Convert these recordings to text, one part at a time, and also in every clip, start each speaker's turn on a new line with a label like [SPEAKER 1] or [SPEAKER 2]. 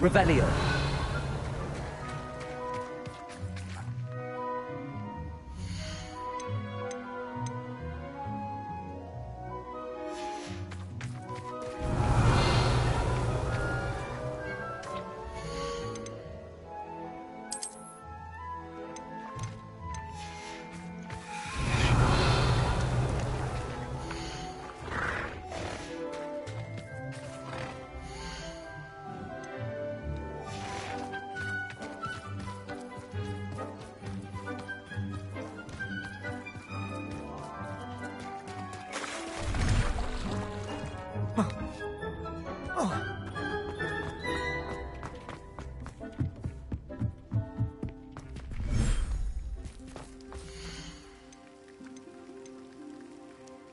[SPEAKER 1] Revelio.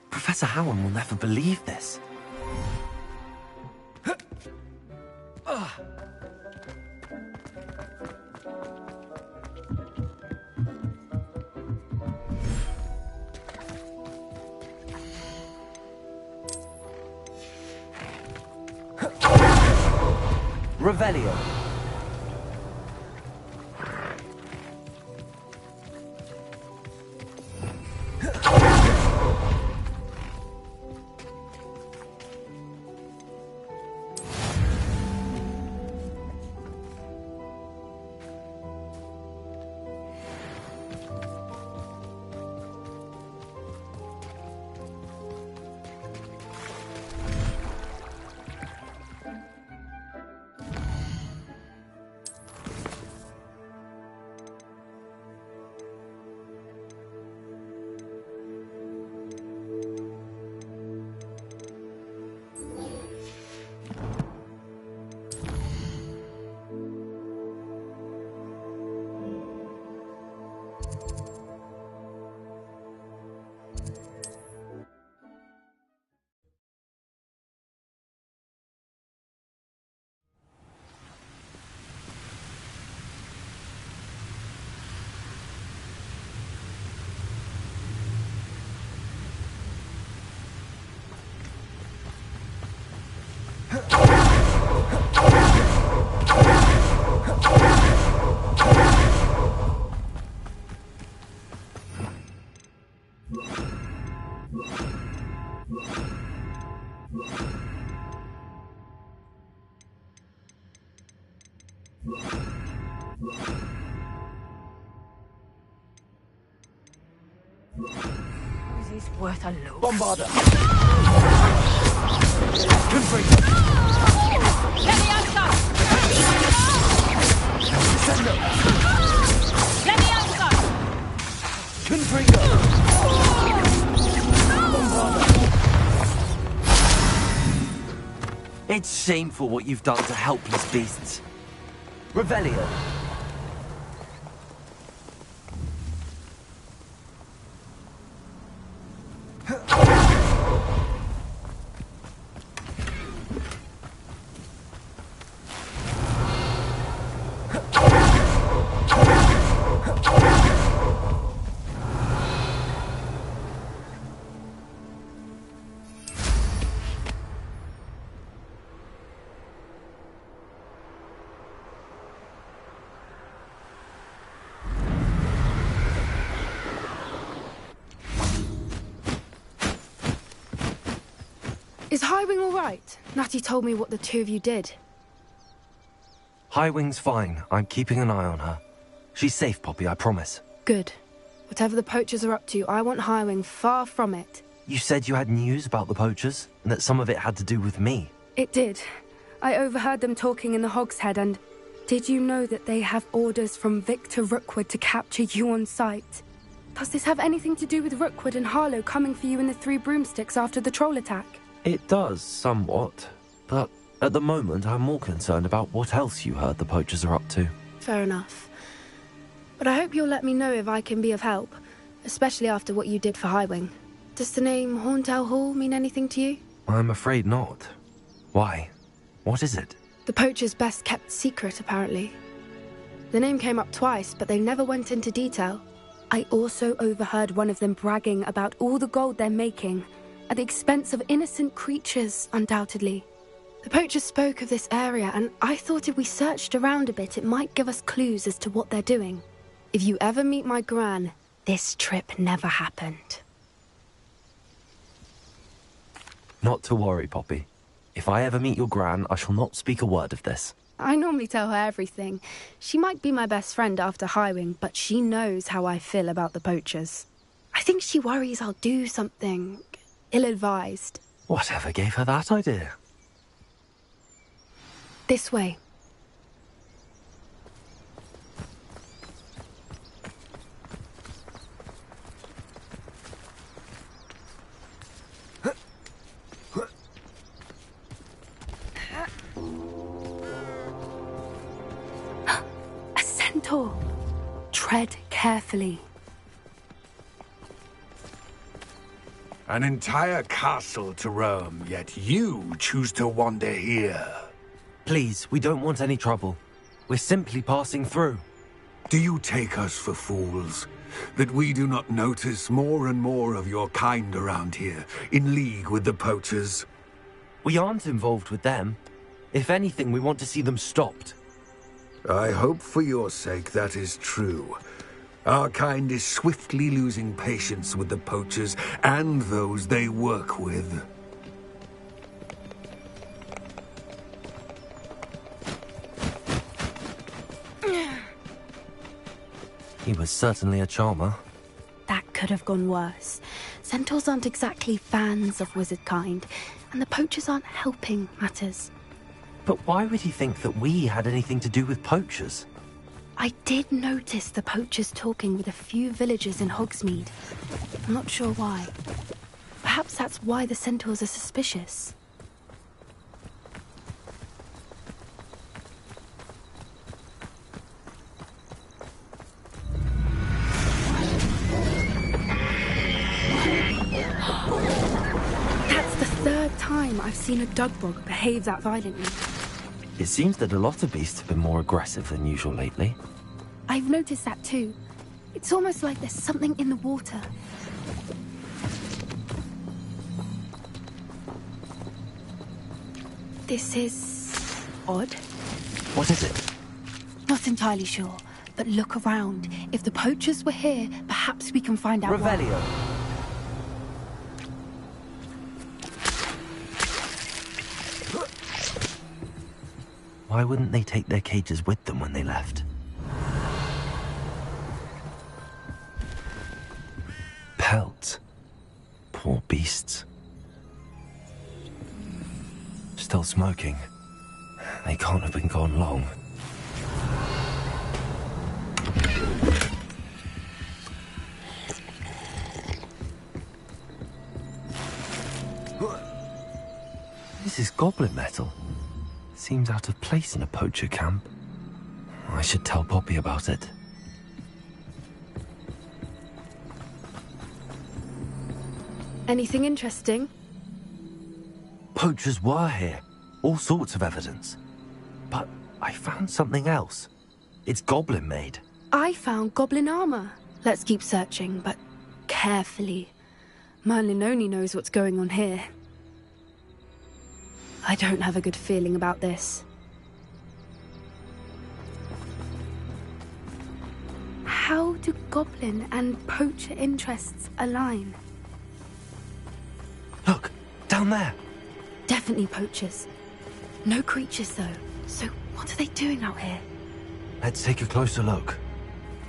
[SPEAKER 2] Professor Howard will never believe this.
[SPEAKER 1] Revelio.
[SPEAKER 3] He's worth a load.
[SPEAKER 1] Bombarder.
[SPEAKER 3] Leviosa!
[SPEAKER 1] Sendo.
[SPEAKER 3] Leviosa!
[SPEAKER 1] Confringo. Bombarder.
[SPEAKER 2] It's shameful what you've done to helpless beasts.
[SPEAKER 1] Revelio.
[SPEAKER 4] Is Highwing all right? Natty told me what the two of you did.
[SPEAKER 2] Highwing's fine. I'm keeping an eye on her. She's safe, Poppy, I promise.
[SPEAKER 4] Good. Whatever the poachers are up to, I want Highwing far from it.
[SPEAKER 2] You said you had news about the poachers, and that some of it had to do with me.
[SPEAKER 4] It did. I overheard them talking in the Hogshead, and did you know that they have orders from Victor Rookwood to capture you on sight? Does this have anything to do with Rookwood and Harlow coming for you in the Three Broomsticks after the troll attack?
[SPEAKER 2] It does, somewhat. But at the moment, I'm more concerned about what else you heard the poachers are up to.
[SPEAKER 4] Fair enough. But I hope you'll let me know if I can be of help, especially after what you did for Highwing. Does the name Horntail Hall mean anything to you?
[SPEAKER 2] I'm afraid not. Why? What is it?
[SPEAKER 4] The poacher's best kept secret, apparently. The name came up twice, but they never went into detail. I also overheard one of them bragging about all the gold they're making, at the expense of innocent creatures, undoubtedly. The poachers spoke of this area, and I thought if we searched around a bit, it might give us clues as to what they're doing. If you ever meet my gran, this trip never happened.
[SPEAKER 2] Not to worry, Poppy. If I ever meet your gran, I shall not speak a word of this.
[SPEAKER 4] I normally tell her everything. She might be my best friend after Highwing, but she knows how I feel about the poachers. I think she worries I'll do something ill-advised.
[SPEAKER 2] Whatever gave her that idea?
[SPEAKER 4] This way. A centaur. Tread carefully.
[SPEAKER 5] An entire castle to roam, yet you choose to wander here.
[SPEAKER 2] Please, we don't want any trouble. We're simply passing through.
[SPEAKER 5] Do you take us for fools? That we do not notice more and more of your kind around here, in league with the poachers?
[SPEAKER 2] We aren't involved with them. If anything, we want to see them stopped.
[SPEAKER 5] I hope for your sake that is true. Our kind is swiftly losing patience with the poachers and those they work with.
[SPEAKER 2] He was certainly a charmer.
[SPEAKER 4] That could have gone worse. Centaurs aren't exactly fans of wizard kind, and the poachers aren't helping matters.
[SPEAKER 2] But why would he think that we had anything to do with poachers?
[SPEAKER 4] I did notice the poachers talking with a few villagers in Hogsmeade. I'm not sure why. Perhaps that's why the centaurs are suspicious. That's the third time I've seen a dugbog behave that violently.
[SPEAKER 2] It seems that a lot of beasts have been more aggressive than usual lately.
[SPEAKER 4] I've noticed that too. It's almost like there's something in the water. This is odd.
[SPEAKER 2] What is it?
[SPEAKER 4] Not entirely sure, but look around. If the poachers were here, perhaps we can find out why.
[SPEAKER 1] Revelio.
[SPEAKER 2] Why wouldn't they take their cages with them when they left? Pelts. Poor beasts. Still smoking. They can't have been gone long. This is goblin metal. Seems out of place in a poacher camp. I should tell Poppy about it.
[SPEAKER 4] Anything interesting?
[SPEAKER 2] Poachers were here. All sorts of evidence. But I found something else. It's goblin made.
[SPEAKER 4] I found goblin armor. Let's keep searching, but carefully. Merlin only knows what's going on here. I don't have a good feeling about this. How do goblin and poacher interests align?
[SPEAKER 2] Look, down there.
[SPEAKER 4] Definitely poachers. No creatures, though. So what are they doing out here?
[SPEAKER 2] Let's take a closer look.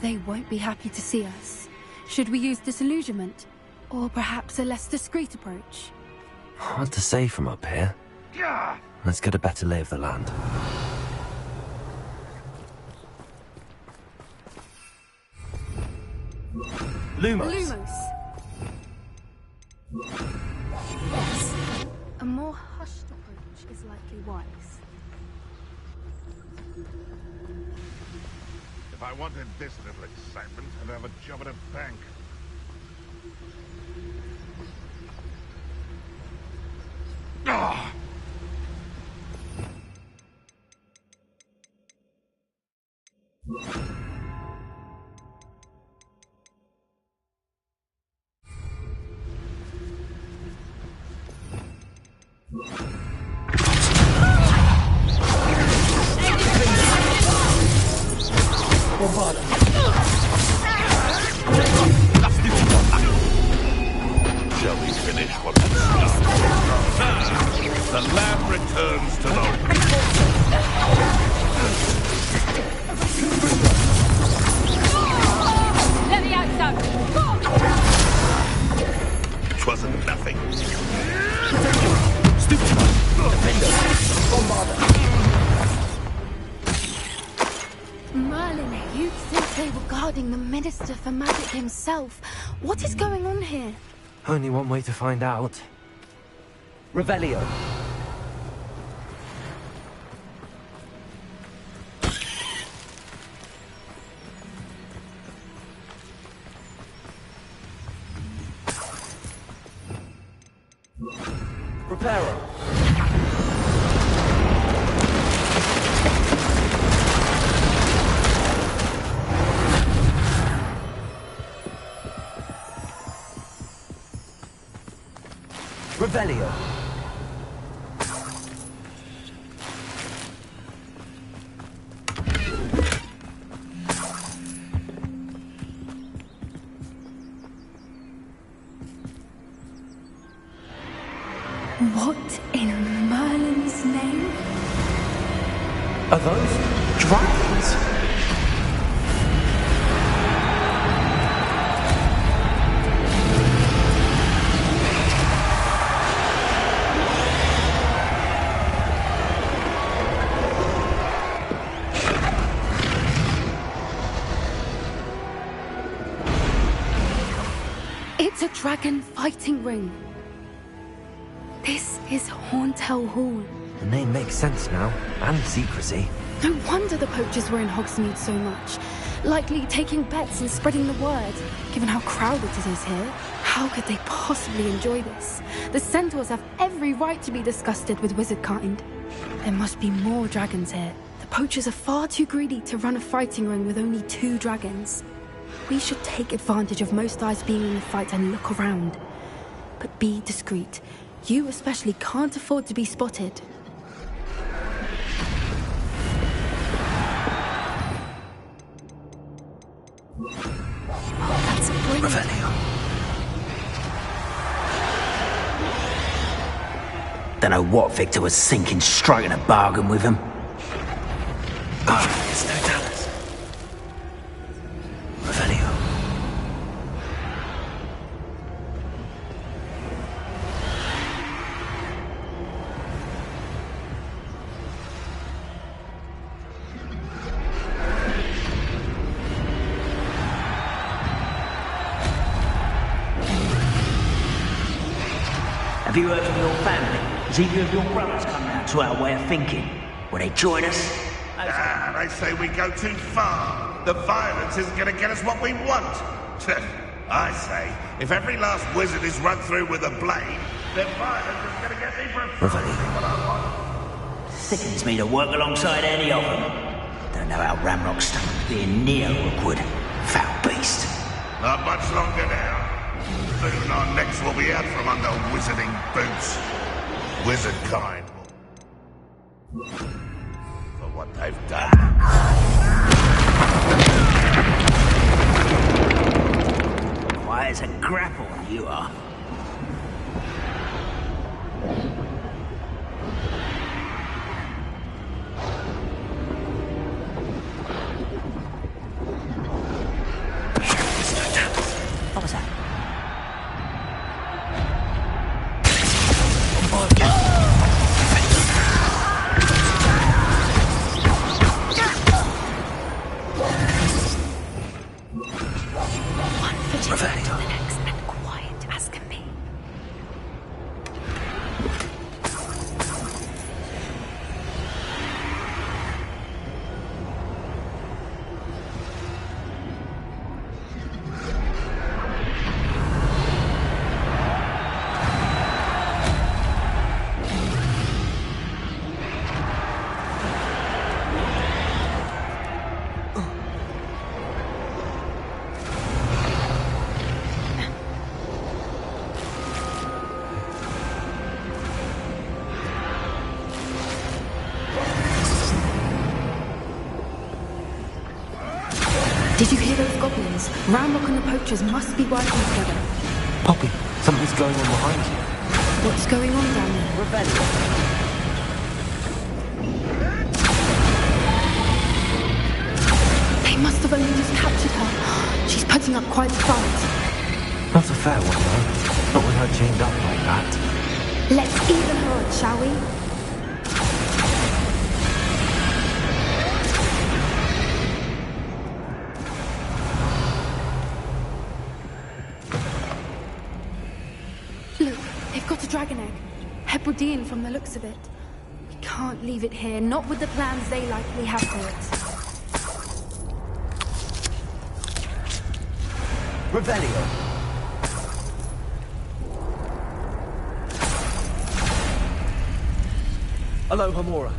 [SPEAKER 4] They won't be happy to see us. Should we use disillusionment? Or perhaps a less discreet approach?
[SPEAKER 2] Hard to say from up here. Let's get a better lay of the land. Lumos.
[SPEAKER 4] Lumos. Yes. A more hushed approach is likely wise.
[SPEAKER 6] If I wanted this little excitement, I'd have a job at a bank. Ah!
[SPEAKER 4] they were guarding the Minister for Magic himself. What is going on here?
[SPEAKER 2] Only one way to find out.
[SPEAKER 1] Revelio. Preparo. Revelio.
[SPEAKER 4] What in Merlin's name?
[SPEAKER 2] Are those dragons?
[SPEAKER 4] It's a dragon fighting ring. This is Hauntel Hall.
[SPEAKER 2] The name makes sense now, and secrecy.
[SPEAKER 4] No wonder the poachers were in Hogsmeade so much. Likely taking bets and spreading the word. Given how crowded it is here, how could they possibly enjoy this? The centaurs have every right to be disgusted with wizard kind. There must be more dragons here. The poachers are far too greedy to run a fighting ring with only 2 dragons. We should take advantage of most eyes being in the fight and look around. But be discreet. You especially can't afford to be spotted. That's brilliant.
[SPEAKER 2] Revelio.
[SPEAKER 7] Don't know what Victor was thinking, striking a bargain with him.
[SPEAKER 2] It's no Dallas. Revelio.
[SPEAKER 7] Have you heard from your family? Has either of your brothers come round to our way of thinking? Will they join us?
[SPEAKER 6] They say we go too far. The violence isn't going to get us what we want. I say, if every last wizard is run through with a blade, then violence is going to get me for what I want.
[SPEAKER 7] Sickens me to work alongside any of them. Don't know how Ramrock's stomach being near Rookwood. Foul beast.
[SPEAKER 6] Not much longer now. Soon our necks will be out from under wizarding boots. Wizard kind. For what they've done.
[SPEAKER 7] Quiet as a grapple, you are. What was that?
[SPEAKER 4] Did you hear those goblins? Ramrock and the poachers must be working together.
[SPEAKER 2] Poppy, something's going on behind you.
[SPEAKER 4] What's going on down there?
[SPEAKER 1] Revelio.
[SPEAKER 4] They must have only just captured her. She's putting up quite a fight.
[SPEAKER 2] Not a fair one, though. Not with her chained up like that.
[SPEAKER 4] Let's even her out, shall we? dragon egg. Hebridean from the looks of it. We can't leave it here, not with the plans they likely have for it.
[SPEAKER 1] Revelio. Aloha Mora.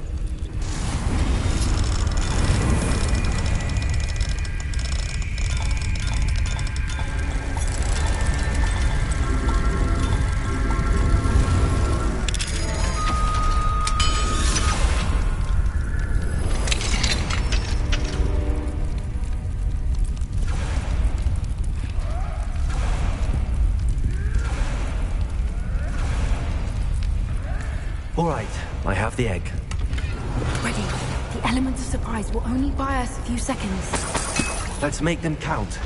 [SPEAKER 2] All right, I have the egg.
[SPEAKER 4] Ready. The element of surprise will only buy us a few seconds.
[SPEAKER 2] Let's make them count.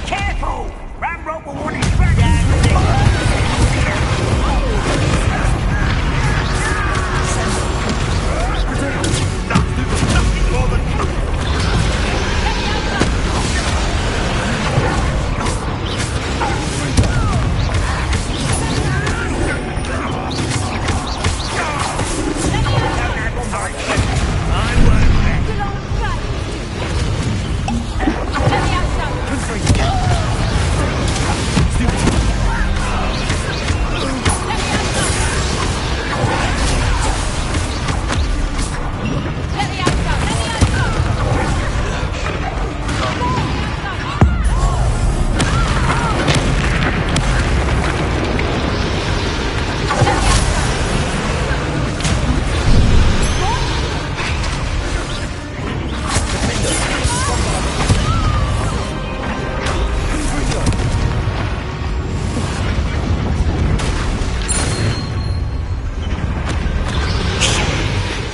[SPEAKER 7] Careful! Ramrock will want his back.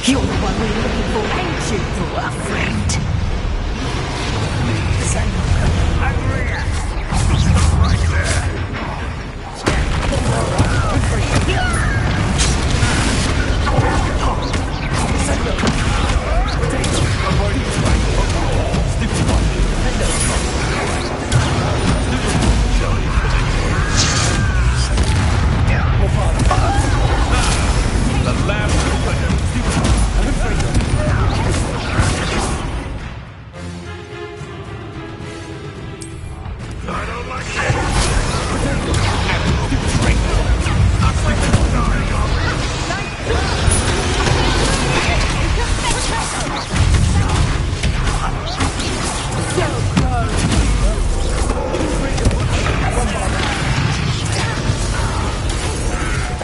[SPEAKER 3] You're the one we're looking for, ain't you, dwarf friend?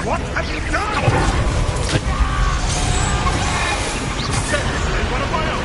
[SPEAKER 6] What have you done? Seriously, one of my own.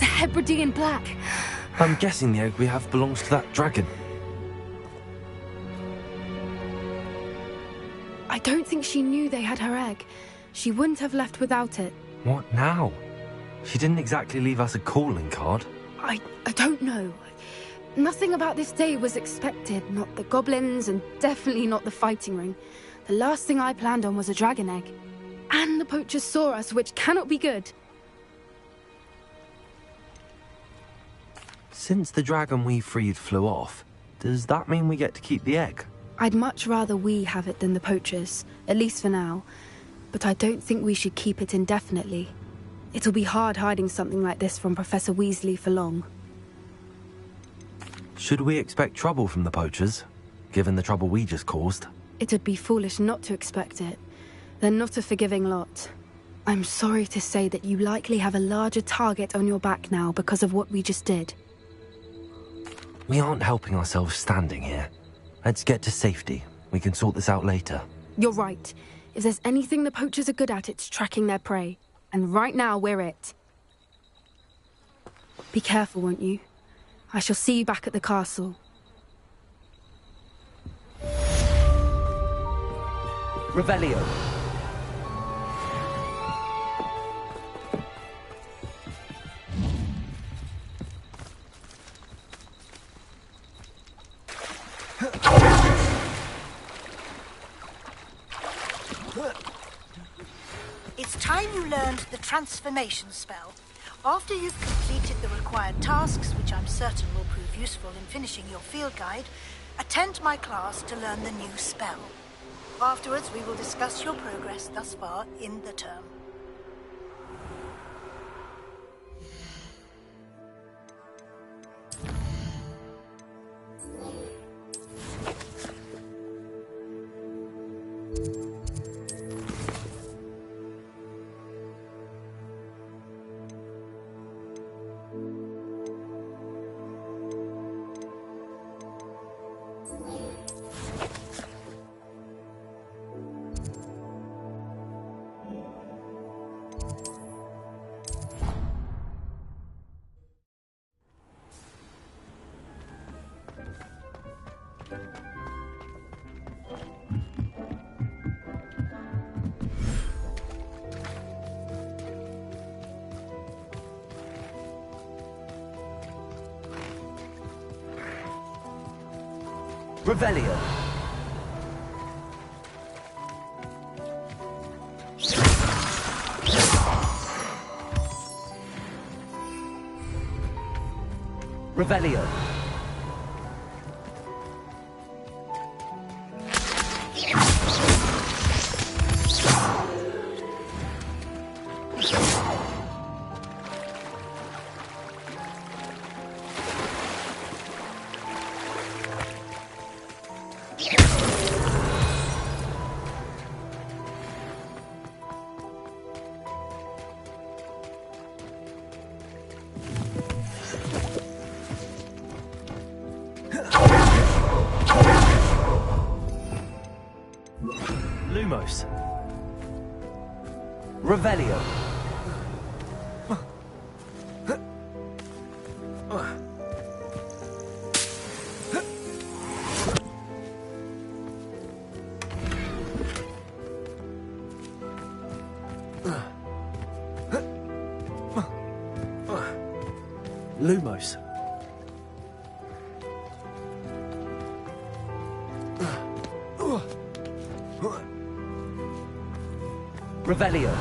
[SPEAKER 4] Hebridean black.
[SPEAKER 2] I'm guessing the egg we have belongs to that dragon.
[SPEAKER 4] I don't think she knew they had her egg. She wouldn't have left without it.
[SPEAKER 2] What now? She didn't exactly leave us a calling card.
[SPEAKER 4] I don't know. Nothing about this day was expected. Not the goblins, and definitely not the fighting ring. The last thing I planned on was a dragon egg. And the poachers saw us, which cannot be good.
[SPEAKER 2] Since the dragon we freed flew off, does that mean we get to keep the egg?
[SPEAKER 4] I'd much rather we have it than the poachers, at least for now. But I don't think we should keep it indefinitely. It'll be hard hiding something like this from Professor Weasley for long.
[SPEAKER 2] Should we expect trouble from the poachers, given the trouble we just caused?
[SPEAKER 4] It'd be foolish not to expect it. They're not a forgiving lot. I'm sorry to say that you likely have a larger target on your back now because of what we just did.
[SPEAKER 2] We aren't helping ourselves standing here. Let's get to safety. We can sort this out later.
[SPEAKER 4] You're right. If there's anything the poachers are good at, it's tracking their prey. And right now, we're it. Be careful, won't you? I shall see you back at the castle.
[SPEAKER 1] Revelio.
[SPEAKER 3] It's time you learned the transformation spell. After you've completed the required tasks, which I'm certain will prove useful in finishing your field guide, attend my class to learn the new spell. Afterwards, we will discuss your progress thus far in the term.
[SPEAKER 1] Revelio. Revelio.
[SPEAKER 2] Lumos.
[SPEAKER 1] Revelio.
[SPEAKER 2] Lumos.
[SPEAKER 1] Revelio.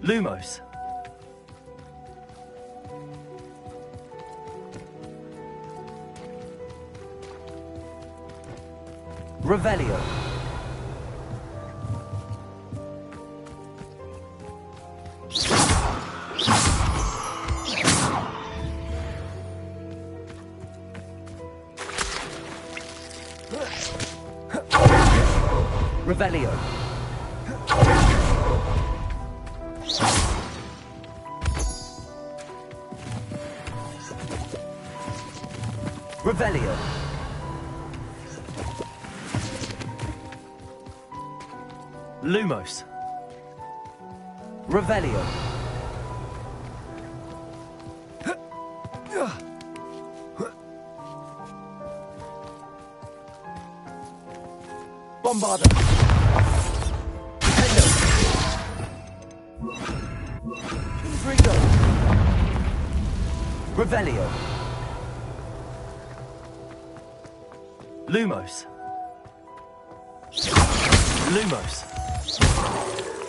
[SPEAKER 2] Lumos.
[SPEAKER 1] Revelio. Revelio. Revelio.
[SPEAKER 2] Lumos.
[SPEAKER 1] Revelio.
[SPEAKER 2] Bombarda.
[SPEAKER 1] Intrigo. Revelio.
[SPEAKER 2] Lumos. Lumos.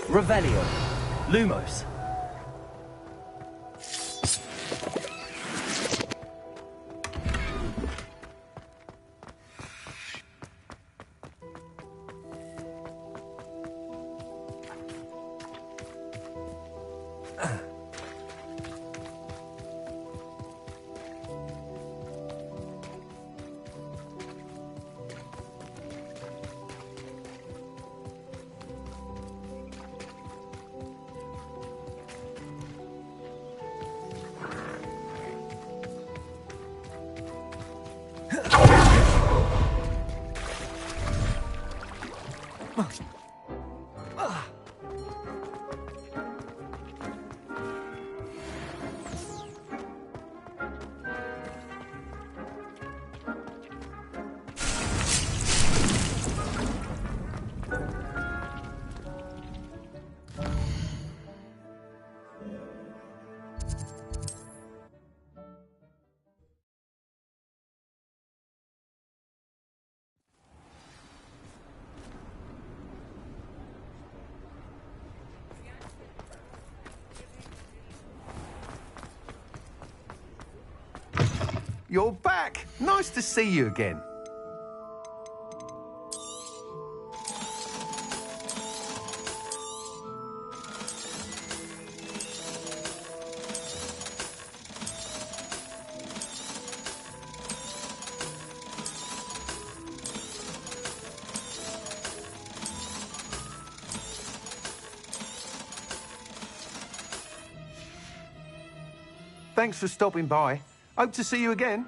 [SPEAKER 1] Revelio.
[SPEAKER 2] Lumos.
[SPEAKER 8] You're back! Nice to see you again. Thanks for stopping by. Hope to see you again.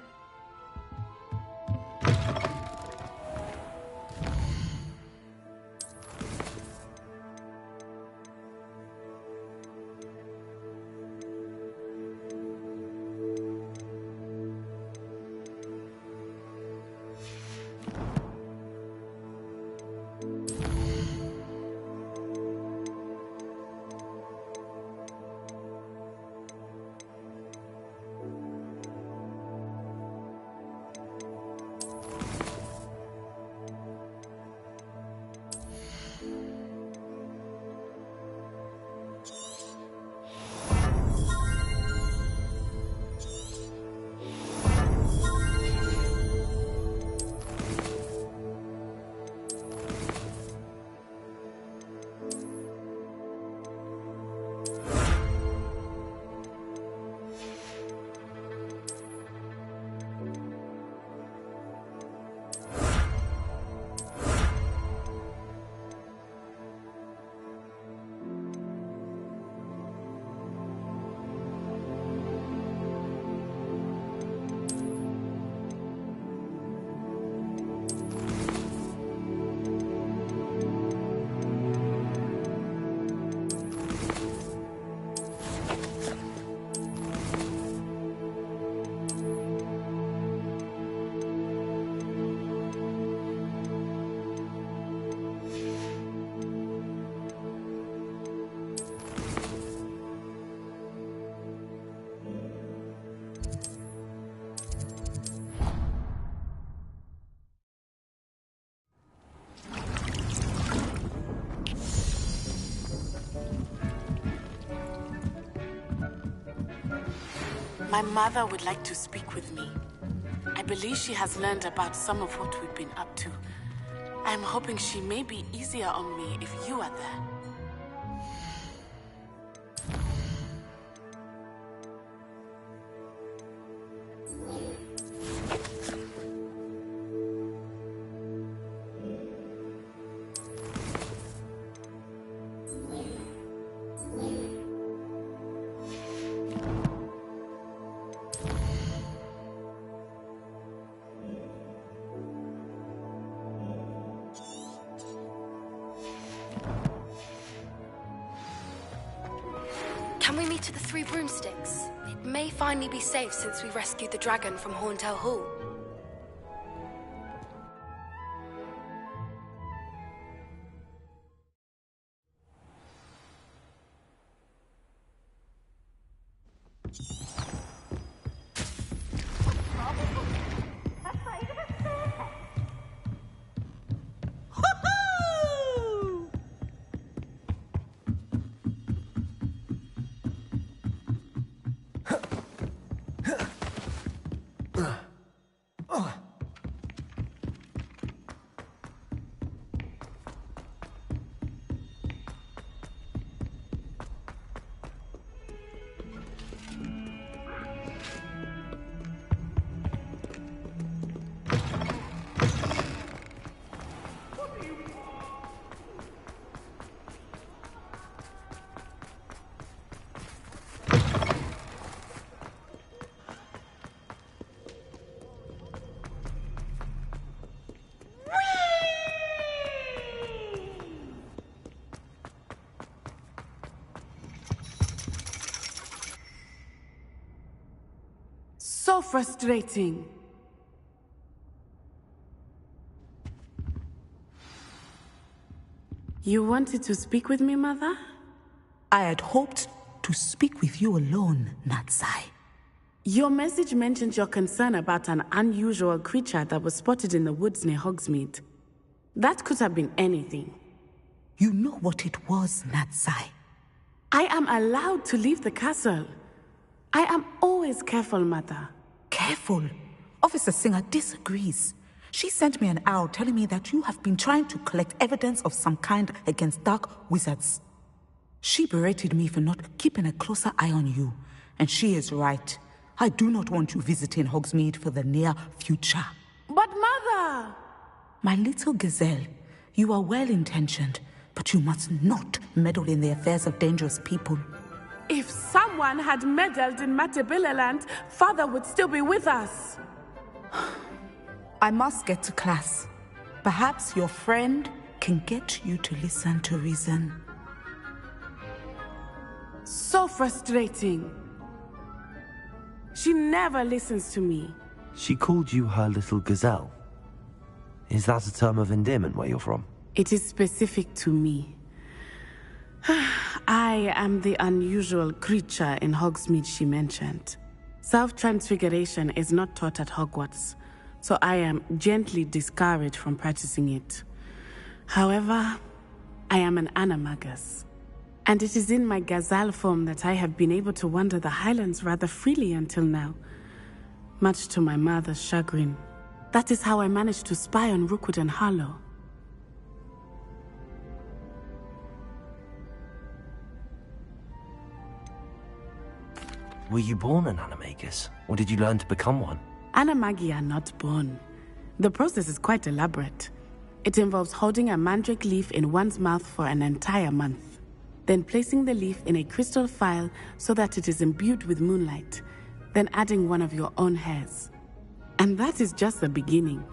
[SPEAKER 9] My mother would like to speak with me. I believe she has learned about some of what we've been up to. I'm hoping she may be easier on me if you are there.
[SPEAKER 4] to the Three Broomsticks? It may finally be safe since we rescued the dragon from Horntail Hall.
[SPEAKER 9] So frustrating. You wanted to speak with me, Mother?
[SPEAKER 10] I had hoped to speak with you alone, Natsai.
[SPEAKER 9] Your message mentioned your concern about an unusual creature that was spotted in the woods near Hogsmeade. That could have been anything.
[SPEAKER 10] You know what it was, Natsai.
[SPEAKER 9] I am allowed to leave the castle. I am always careful, Mother.
[SPEAKER 10] Careful? Officer Singer disagrees. She sent me an owl telling me that you have been trying to collect evidence of some kind against dark wizards. She berated me for not keeping a closer eye on you, and she is right. I do not want you visiting Hogsmeade for the near future.
[SPEAKER 9] But Mother!
[SPEAKER 10] My little gazelle, you are well-intentioned, but you must not meddle in the affairs of dangerous people.
[SPEAKER 9] If someone had meddled in Matabeleland, Father would still be with us.
[SPEAKER 10] I must get to class. Perhaps your friend can get you to listen to reason.
[SPEAKER 9] So frustrating. She never listens to me.
[SPEAKER 2] She called you her little gazelle. Is that a term of endearment where you're from?
[SPEAKER 9] It is specific to me. I am the unusual creature in Hogsmeade she mentioned. Self-transfiguration is not taught at Hogwarts, so I am gently discouraged from practicing it. However, I am an animagus, and it is in my gazelle form that I have been able to wander the Highlands rather freely until now, much to my mother's chagrin. That is how I managed to spy on Rookwood and Harlow.
[SPEAKER 2] Were you born an animagus, or did you learn to become one?
[SPEAKER 9] Animagi are not born. The process is quite elaborate. It involves holding a mandrake leaf in one's mouth for an entire month, then placing the leaf in a crystal phial so that it is imbued with moonlight, then adding one of your own hairs. And that is just the beginning.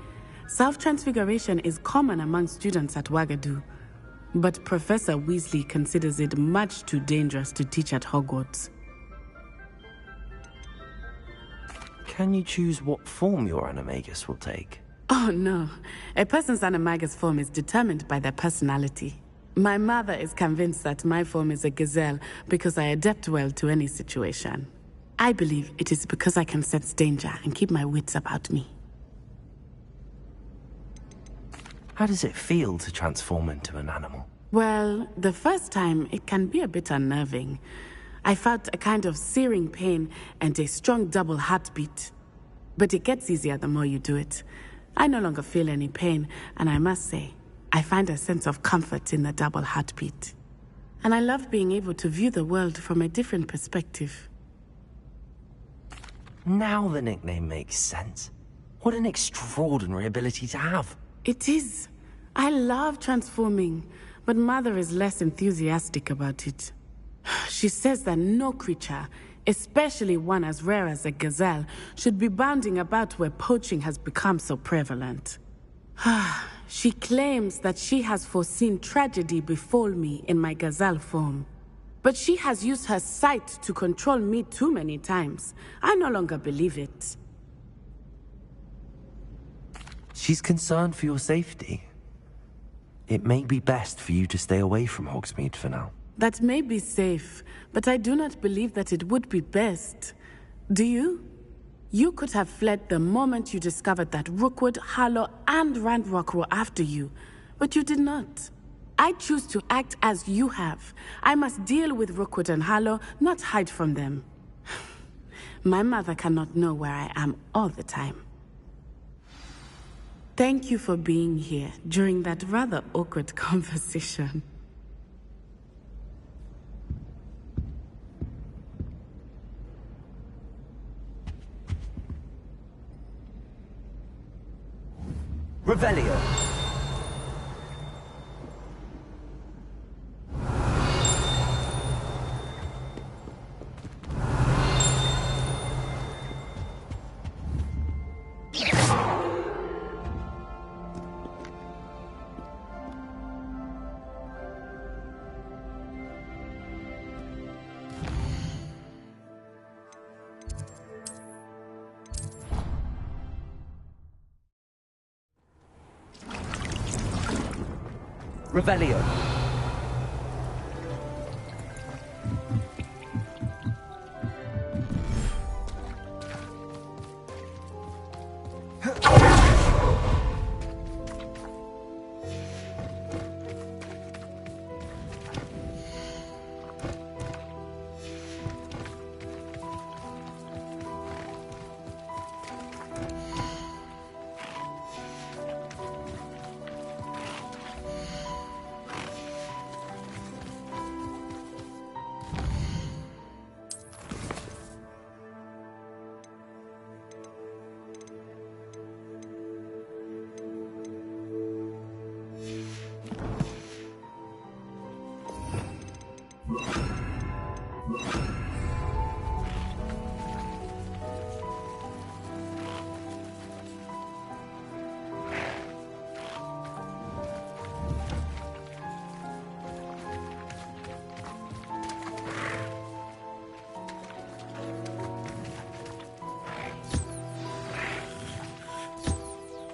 [SPEAKER 9] Self-transfiguration is common among students at Wagadu, but Professor Weasley considers it much too dangerous to teach at Hogwarts.
[SPEAKER 2] Can you choose what form your animagus will take?
[SPEAKER 9] Oh no, a person's animagus form is determined by their personality. My mother is convinced that my form is a gazelle because I adapt well to any situation. I believe it is because I can sense danger and keep my wits about me.
[SPEAKER 2] How does it feel to transform into an animal?
[SPEAKER 9] Well, the first time it can be a bit unnerving. I felt a kind of searing pain and a strong double heartbeat. But it gets easier the more you do it. I no longer feel any pain, and I must say, I find a sense of comfort in the double heartbeat. And I love being able to view the world from a different perspective.
[SPEAKER 2] Now the nickname makes sense. What an extraordinary ability to have.
[SPEAKER 9] It is. I love transforming, but Mother is less enthusiastic about it. She says that no creature, especially one as rare as a gazelle, should be bounding about where poaching has become so prevalent. She claims that she has foreseen tragedy befall me in my gazelle form. But she has used her sight to control me too many times. I no longer believe it.
[SPEAKER 2] She's concerned for your safety. It may be best for you to stay away from Hogsmeade for now.
[SPEAKER 9] That may be safe, but I do not believe that it would be best. Do you? You could have fled the moment you discovered that Rookwood, Harlow, and Ranrock were after you, but you did not. I choose to act as you have. I must deal with Rookwood and Harlow, not hide from them. My mother cannot know where I am all the time. Thank you for being here during that rather awkward conversation.
[SPEAKER 2] Revelio. Revelio.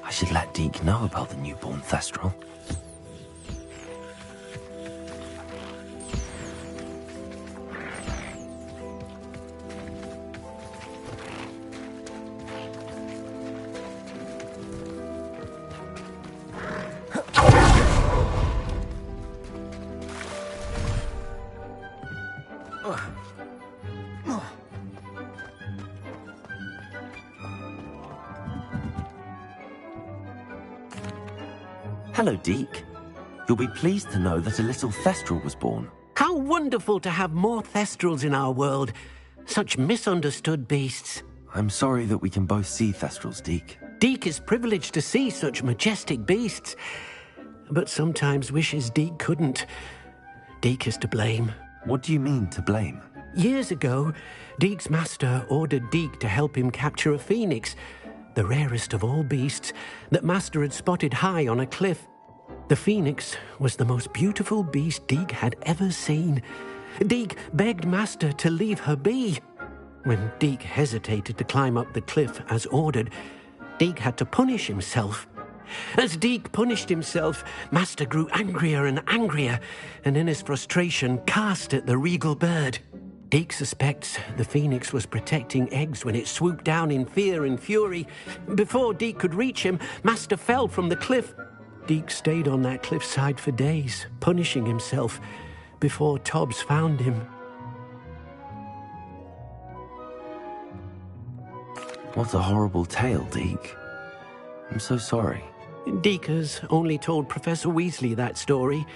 [SPEAKER 2] I should let Deke know about the newborn Thestral. Hello, Deke. You'll be pleased to know that a little Thestral was born.
[SPEAKER 11] How wonderful to have more Thestrals in our world. Such misunderstood beasts.
[SPEAKER 2] I'm sorry that we can both see Thestrals, Deke.
[SPEAKER 11] Deke is privileged to see such majestic beasts, but sometimes wishes Deke couldn't. Deke is to blame.
[SPEAKER 2] What do you mean, to blame?
[SPEAKER 11] Years ago, Deke's master ordered Deke to help him capture a phoenix, the rarest of all beasts, that Master had spotted high on a cliff. The phoenix was the most beautiful beast Deke had ever seen. Deke begged Master to leave her be. When Deke hesitated to climb up the cliff as ordered, Deke had to punish himself. As Deke punished himself, Master grew angrier and angrier, and in his frustration cast at the regal bird. Deke suspects the phoenix was protecting eggs when it swooped down in fear and fury. Before Deke could reach him, Master fell from the cliff. Deke stayed on that cliffside for days, punishing himself, before Tobbs found him.
[SPEAKER 2] What a horrible tale, Deke. I'm so sorry.
[SPEAKER 11] Deke has only told Professor Weasley that story,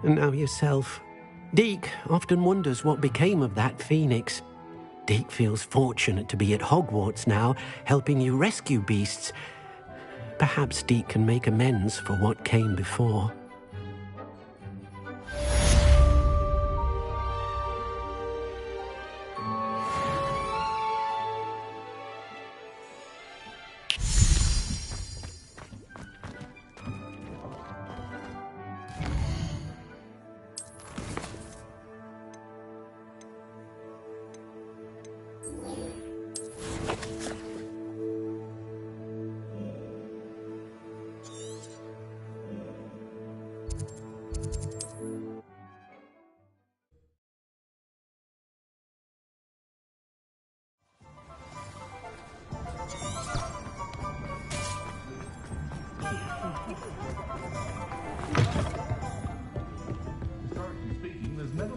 [SPEAKER 11] and now yourself. Deke often wonders what became of that phoenix. Deke feels fortunate to be at Hogwarts now, helping you rescue beasts. Perhaps Deke can make amends for what came before.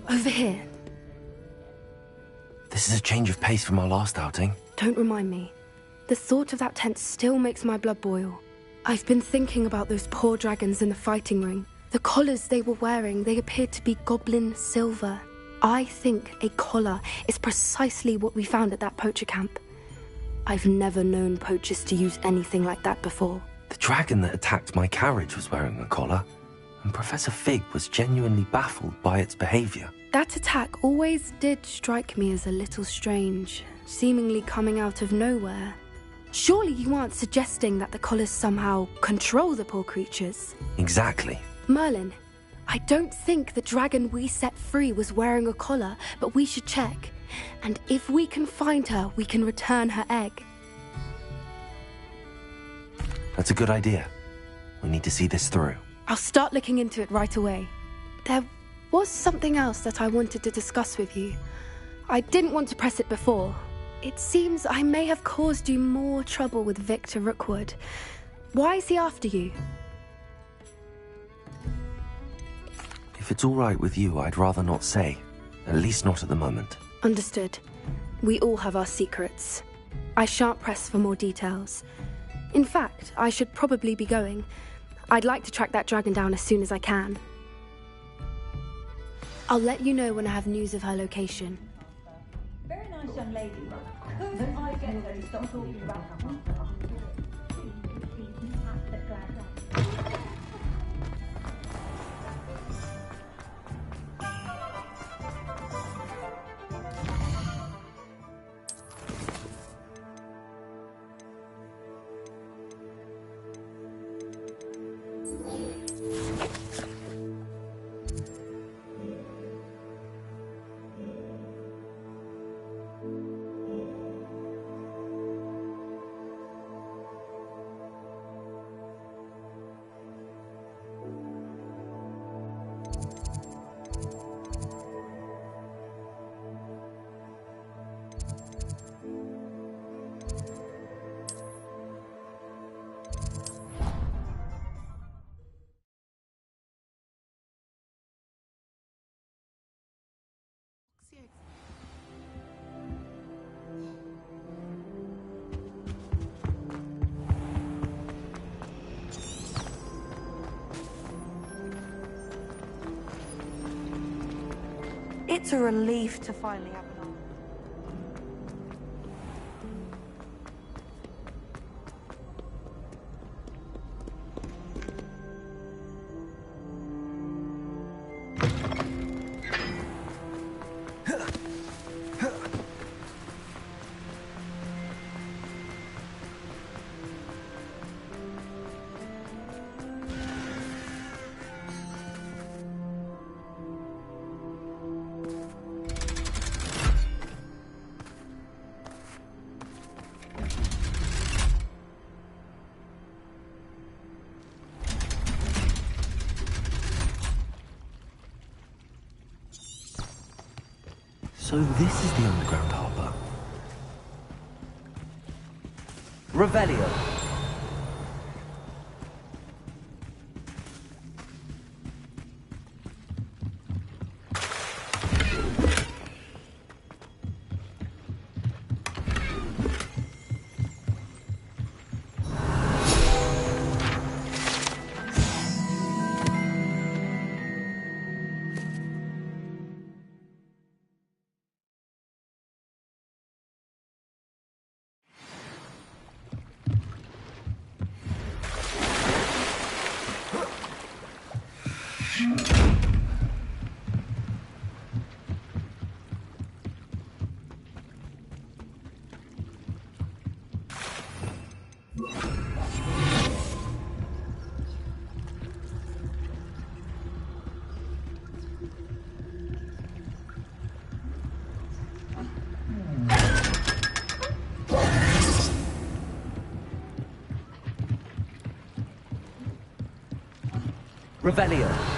[SPEAKER 4] Over here.
[SPEAKER 2] This is a change of pace from our last outing.
[SPEAKER 4] Don't remind me. The thought of that tent still makes my blood boil. I've been thinking about those poor dragons in the fighting ring. The collars they were wearing, they appeared to be goblin silver. I think a collar is precisely what we found at that poacher camp. I've never known poachers to use anything like that before.
[SPEAKER 2] The dragon that attacked my carriage was wearing a collar, and Professor Fig was genuinely baffled by its behavior.
[SPEAKER 4] That attack always did strike me as a little strange, seemingly coming out of nowhere. Surely you aren't suggesting that the collars somehow control the poor creatures?
[SPEAKER 2] Exactly.
[SPEAKER 4] Merlin, I don't think the dragon we set free was wearing a collar, but we should check. And if we can find her, we can return her egg.
[SPEAKER 2] That's a good idea. We need to see this through.
[SPEAKER 4] I'll start looking into it right away. There was something else that I wanted to discuss with you. I didn't want to press it before. It seems I may have caused you more trouble with Victor Rookwood. Why is he after you?
[SPEAKER 2] If it's all right with you, I'd rather not say. At least not at the moment.
[SPEAKER 4] Understood. We all have our secrets. I shan't press for more details. In fact, I should probably be going. I'd like to track that dragon down as soon as I can. I'll let you know when I have news of her location.
[SPEAKER 12] Very nice young lady. Could I get her to stop talking about her?
[SPEAKER 3] It's a relief to finally have an answer.
[SPEAKER 2] So this is the underground harbour.
[SPEAKER 1] Revelio. Revelio.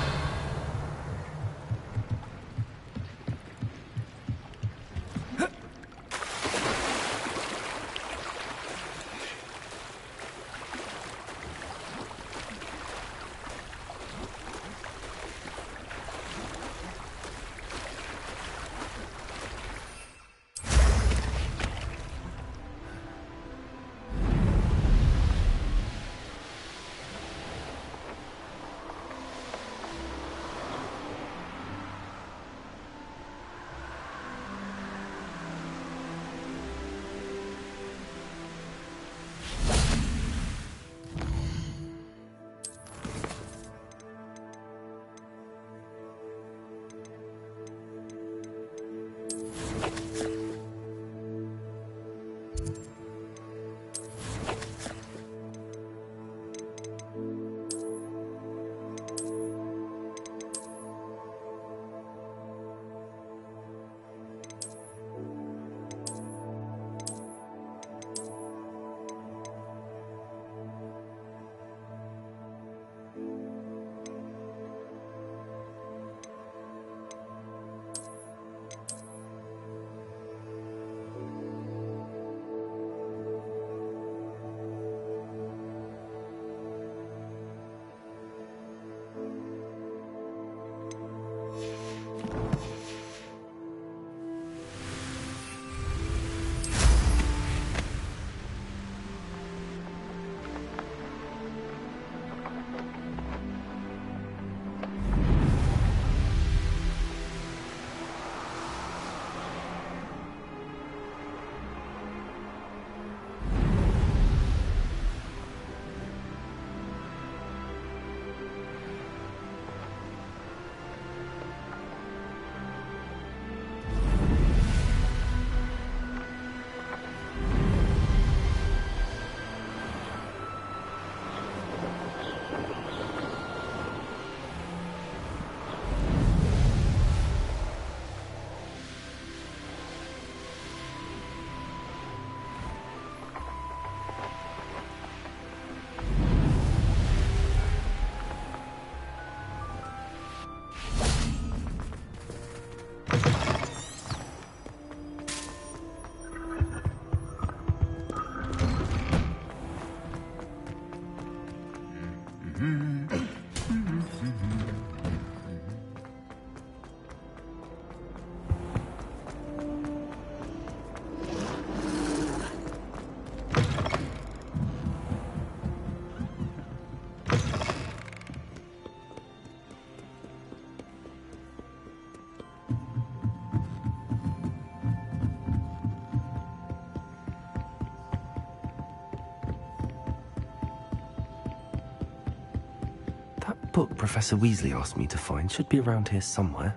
[SPEAKER 2] Book Professor Weasley asked me to find should be around here somewhere.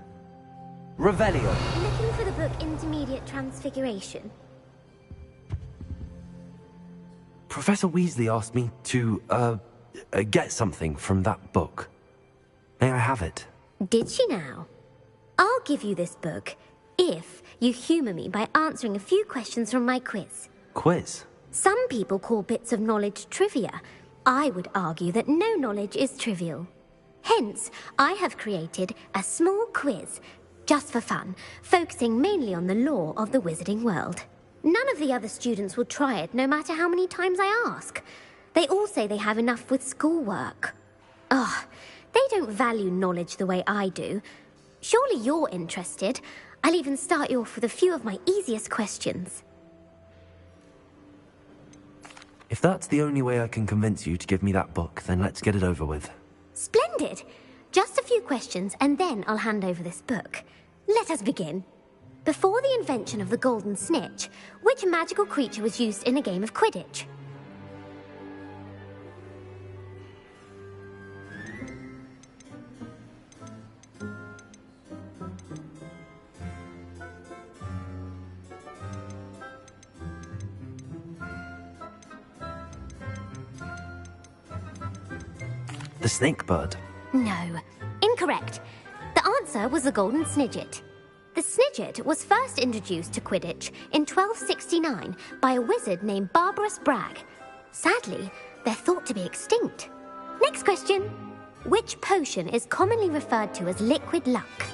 [SPEAKER 1] Revelio.
[SPEAKER 13] Looking for the book Intermediate Transfiguration.
[SPEAKER 2] Professor Weasley asked me to, get something from that book. May I have it?
[SPEAKER 13] Did she now? I'll give you this book if you humour me by answering a few questions from my quiz.
[SPEAKER 2] Quiz?
[SPEAKER 13] Some people call bits of knowledge trivia. I would argue that no knowledge is trivial. Hence, I have created a small quiz, just for fun, focusing mainly on the lore of the wizarding world. None of the other students will try it, no matter how many times I ask. They all say they have enough with schoolwork. Ugh, they don't value knowledge the way I do. Surely you're interested. I'll even start you off with a few of my easiest questions.
[SPEAKER 2] If that's the only way I can convince you to give me that book, then let's get it over with.
[SPEAKER 13] Splendid! Just a few questions, and then I'll hand over this book. Let us begin. Before the invention of the golden snitch, which magical creature was used in a game of Quidditch?
[SPEAKER 2] The snake bird.
[SPEAKER 13] No, incorrect. The answer was the golden snidget. The snidget was first introduced to Quidditch in 1269 by a wizard named Barbarous Bragg. Sadly, they're thought to be extinct. Next question. Which potion is commonly referred to as liquid luck?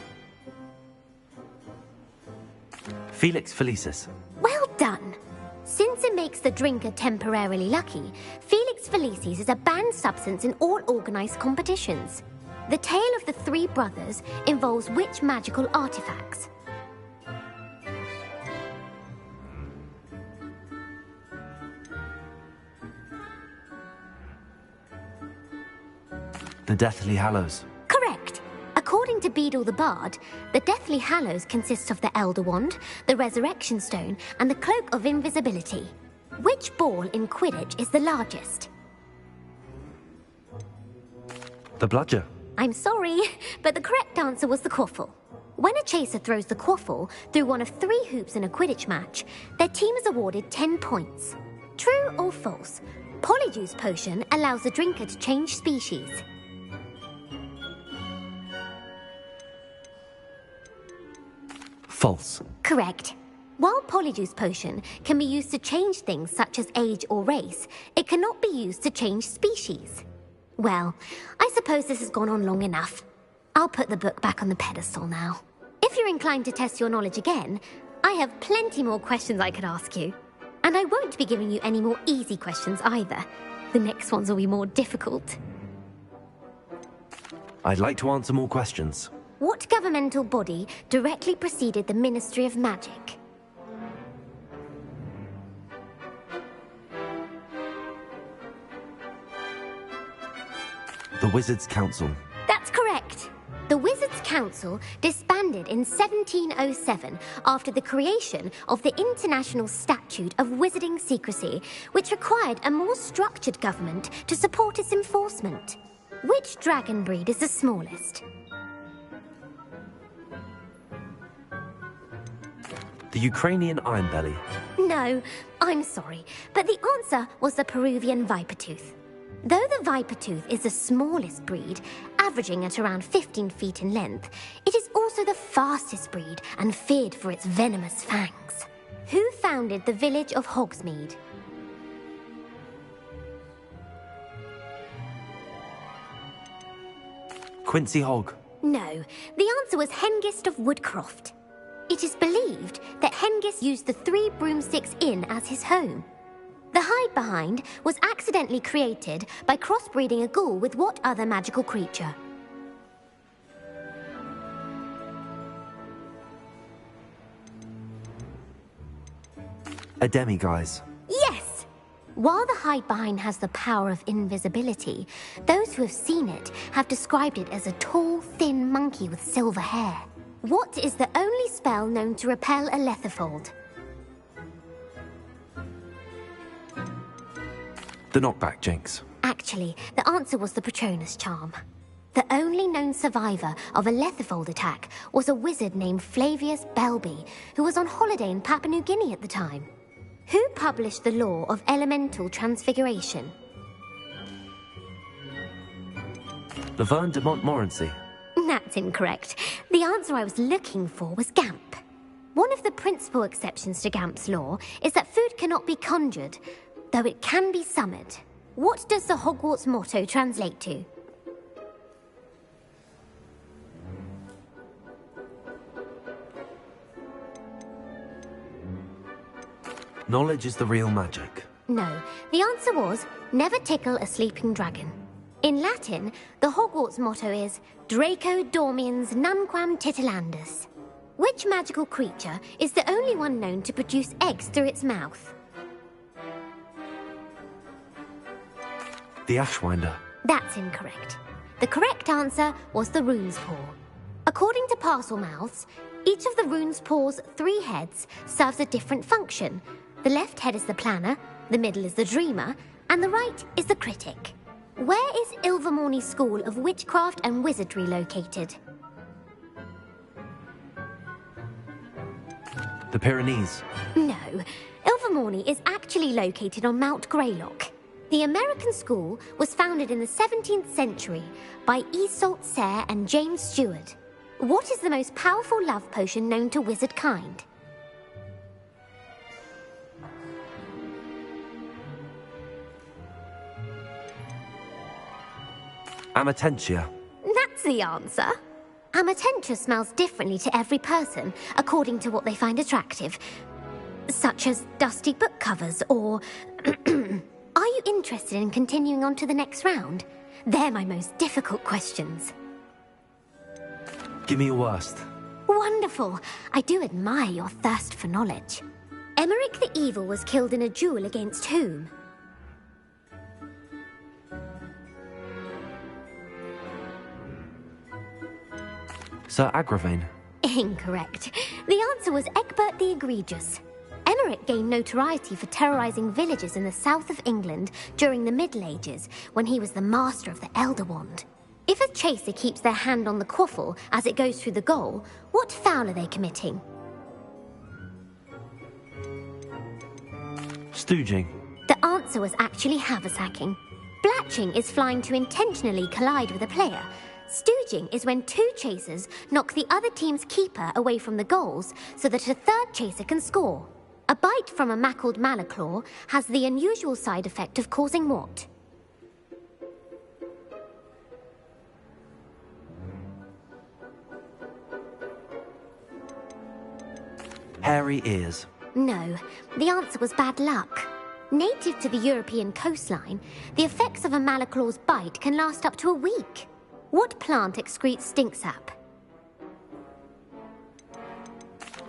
[SPEAKER 2] Felix Felicis.
[SPEAKER 13] Well done! Since it makes the drinker temporarily lucky, Felix Felicis is a banned substance in all organized competitions. The tale of the three brothers involves which magical artifacts?
[SPEAKER 2] The Deathly Hallows.
[SPEAKER 13] Correct. According to Beadle the Bard, the Deathly Hallows consists of the Elder Wand, the Resurrection Stone, and the Cloak of Invisibility. Which ball in Quidditch is the largest?
[SPEAKER 2] The Bludger.
[SPEAKER 13] I'm sorry, but the correct answer was the quaffle. When a chaser throws the quaffle through one of 3 hoops in a Quidditch match, their team is awarded 10 points. True or false? Polyjuice Potion allows the drinker to change species.
[SPEAKER 2] False.
[SPEAKER 13] Correct. While Polyjuice Potion can be used to change things such as age or race, it cannot be used to change species. Well, I suppose this has gone on long enough. I'll put the book back on the pedestal now. If you're inclined to test your knowledge again, I have plenty more questions I could ask you. And I won't be giving you any more easy questions either. The next ones will be more difficult.
[SPEAKER 2] I'd like to answer more questions.
[SPEAKER 13] What governmental body directly preceded the Ministry of Magic?
[SPEAKER 2] The Wizards' Council.
[SPEAKER 13] That's correct. The Wizards' Council disbanded in 1707 after the creation of the International Statute of Wizarding Secrecy, which required a more structured government to support its enforcement. Which dragon breed is the smallest?
[SPEAKER 2] The Ukrainian Ironbelly.
[SPEAKER 13] No, I'm sorry, but the answer was the Peruvian Vipertooth. Though the Vipertooth is the smallest breed, averaging at around 15 feet in length, it is also the fastest breed and feared for its venomous fangs. Who founded the village of Hogsmeade?
[SPEAKER 2] Quincy Hogg.
[SPEAKER 13] No, the answer was Hengist of Woodcroft. It is believed that Hengist used the 3 Broomsticks Inn as his home. The hide-behind was accidentally created by crossbreeding a ghoul with what other magical creature?
[SPEAKER 2] A demiguise.
[SPEAKER 13] Yes! While the hide-behind has the power of invisibility, those who have seen it have described it as a tall, thin monkey with silver hair. What is the only spell known to repel a letherfold?
[SPEAKER 2] The Knockback Jinx.
[SPEAKER 13] Actually, the answer was the Patronus Charm. The only known survivor of a letherfold attack was a wizard named Flavius Belby, who was on holiday in Papua New Guinea at the time. Who published the law of elemental transfiguration?
[SPEAKER 2] Laverne de Montmorency.
[SPEAKER 13] That's incorrect. The answer I was looking for was Gamp. One of the principal exceptions to Gamp's law is that food cannot be conjured, though it can be summoned. What does the Hogwarts motto translate to?
[SPEAKER 2] Knowledge is the real magic.
[SPEAKER 13] No, the answer was, never tickle a sleeping dragon. In Latin, the Hogwarts motto is Draco dormiens nunquam titilandus. Which magical creature is the only one known to produce eggs through its mouth?
[SPEAKER 2] The Ashwinder.
[SPEAKER 13] That's incorrect. The correct answer was the Rune's Paw. According to Parselmouths, each of the Rune's Paw's 3 heads serves a different function. The left head is the planner, the middle is the dreamer, and the right is the critic. Where is Ilvermorny School of Witchcraft and Wizardry located?
[SPEAKER 2] The Pyrenees.
[SPEAKER 13] No, Ilvermorny is actually located on Mount Greylock. The American school was founded in the 17th century by Iseult Sayre and James Stewart. What is the most powerful love potion known to wizard kind?
[SPEAKER 2] Amatentia.
[SPEAKER 13] That's the answer. Amatentia smells differently to every person, according to what they find attractive. Such as dusty book covers, or... Are you interested in continuing on to the next round? They're my most difficult questions.
[SPEAKER 2] Give me your worst.
[SPEAKER 13] Wonderful. I do admire your thirst for knowledge. Emmerich the Evil was killed in a duel against whom?
[SPEAKER 2] Sir Agravain.
[SPEAKER 13] Incorrect. The answer was Egbert the Egregious. Emmerich gained notoriety for terrorizing villages in the south of England during the Middle Ages, when he was the master of the Elder Wand. If a chaser keeps their hand on the quaffle as it goes through the goal, what foul are they committing?
[SPEAKER 2] Stooging.
[SPEAKER 13] The answer was actually haversacking. Blatching is flying to intentionally collide with a player. Stooging is when two chasers knock the other team's keeper away from the goals so that a third chaser can score. A bite from a mackled malaclaw has the unusual side effect of causing what?
[SPEAKER 2] Hairy ears.
[SPEAKER 13] No, the answer was bad luck. Native to the European coastline, the effects of a malaclaw's bite can last up to a week. What plant excretes stink sap?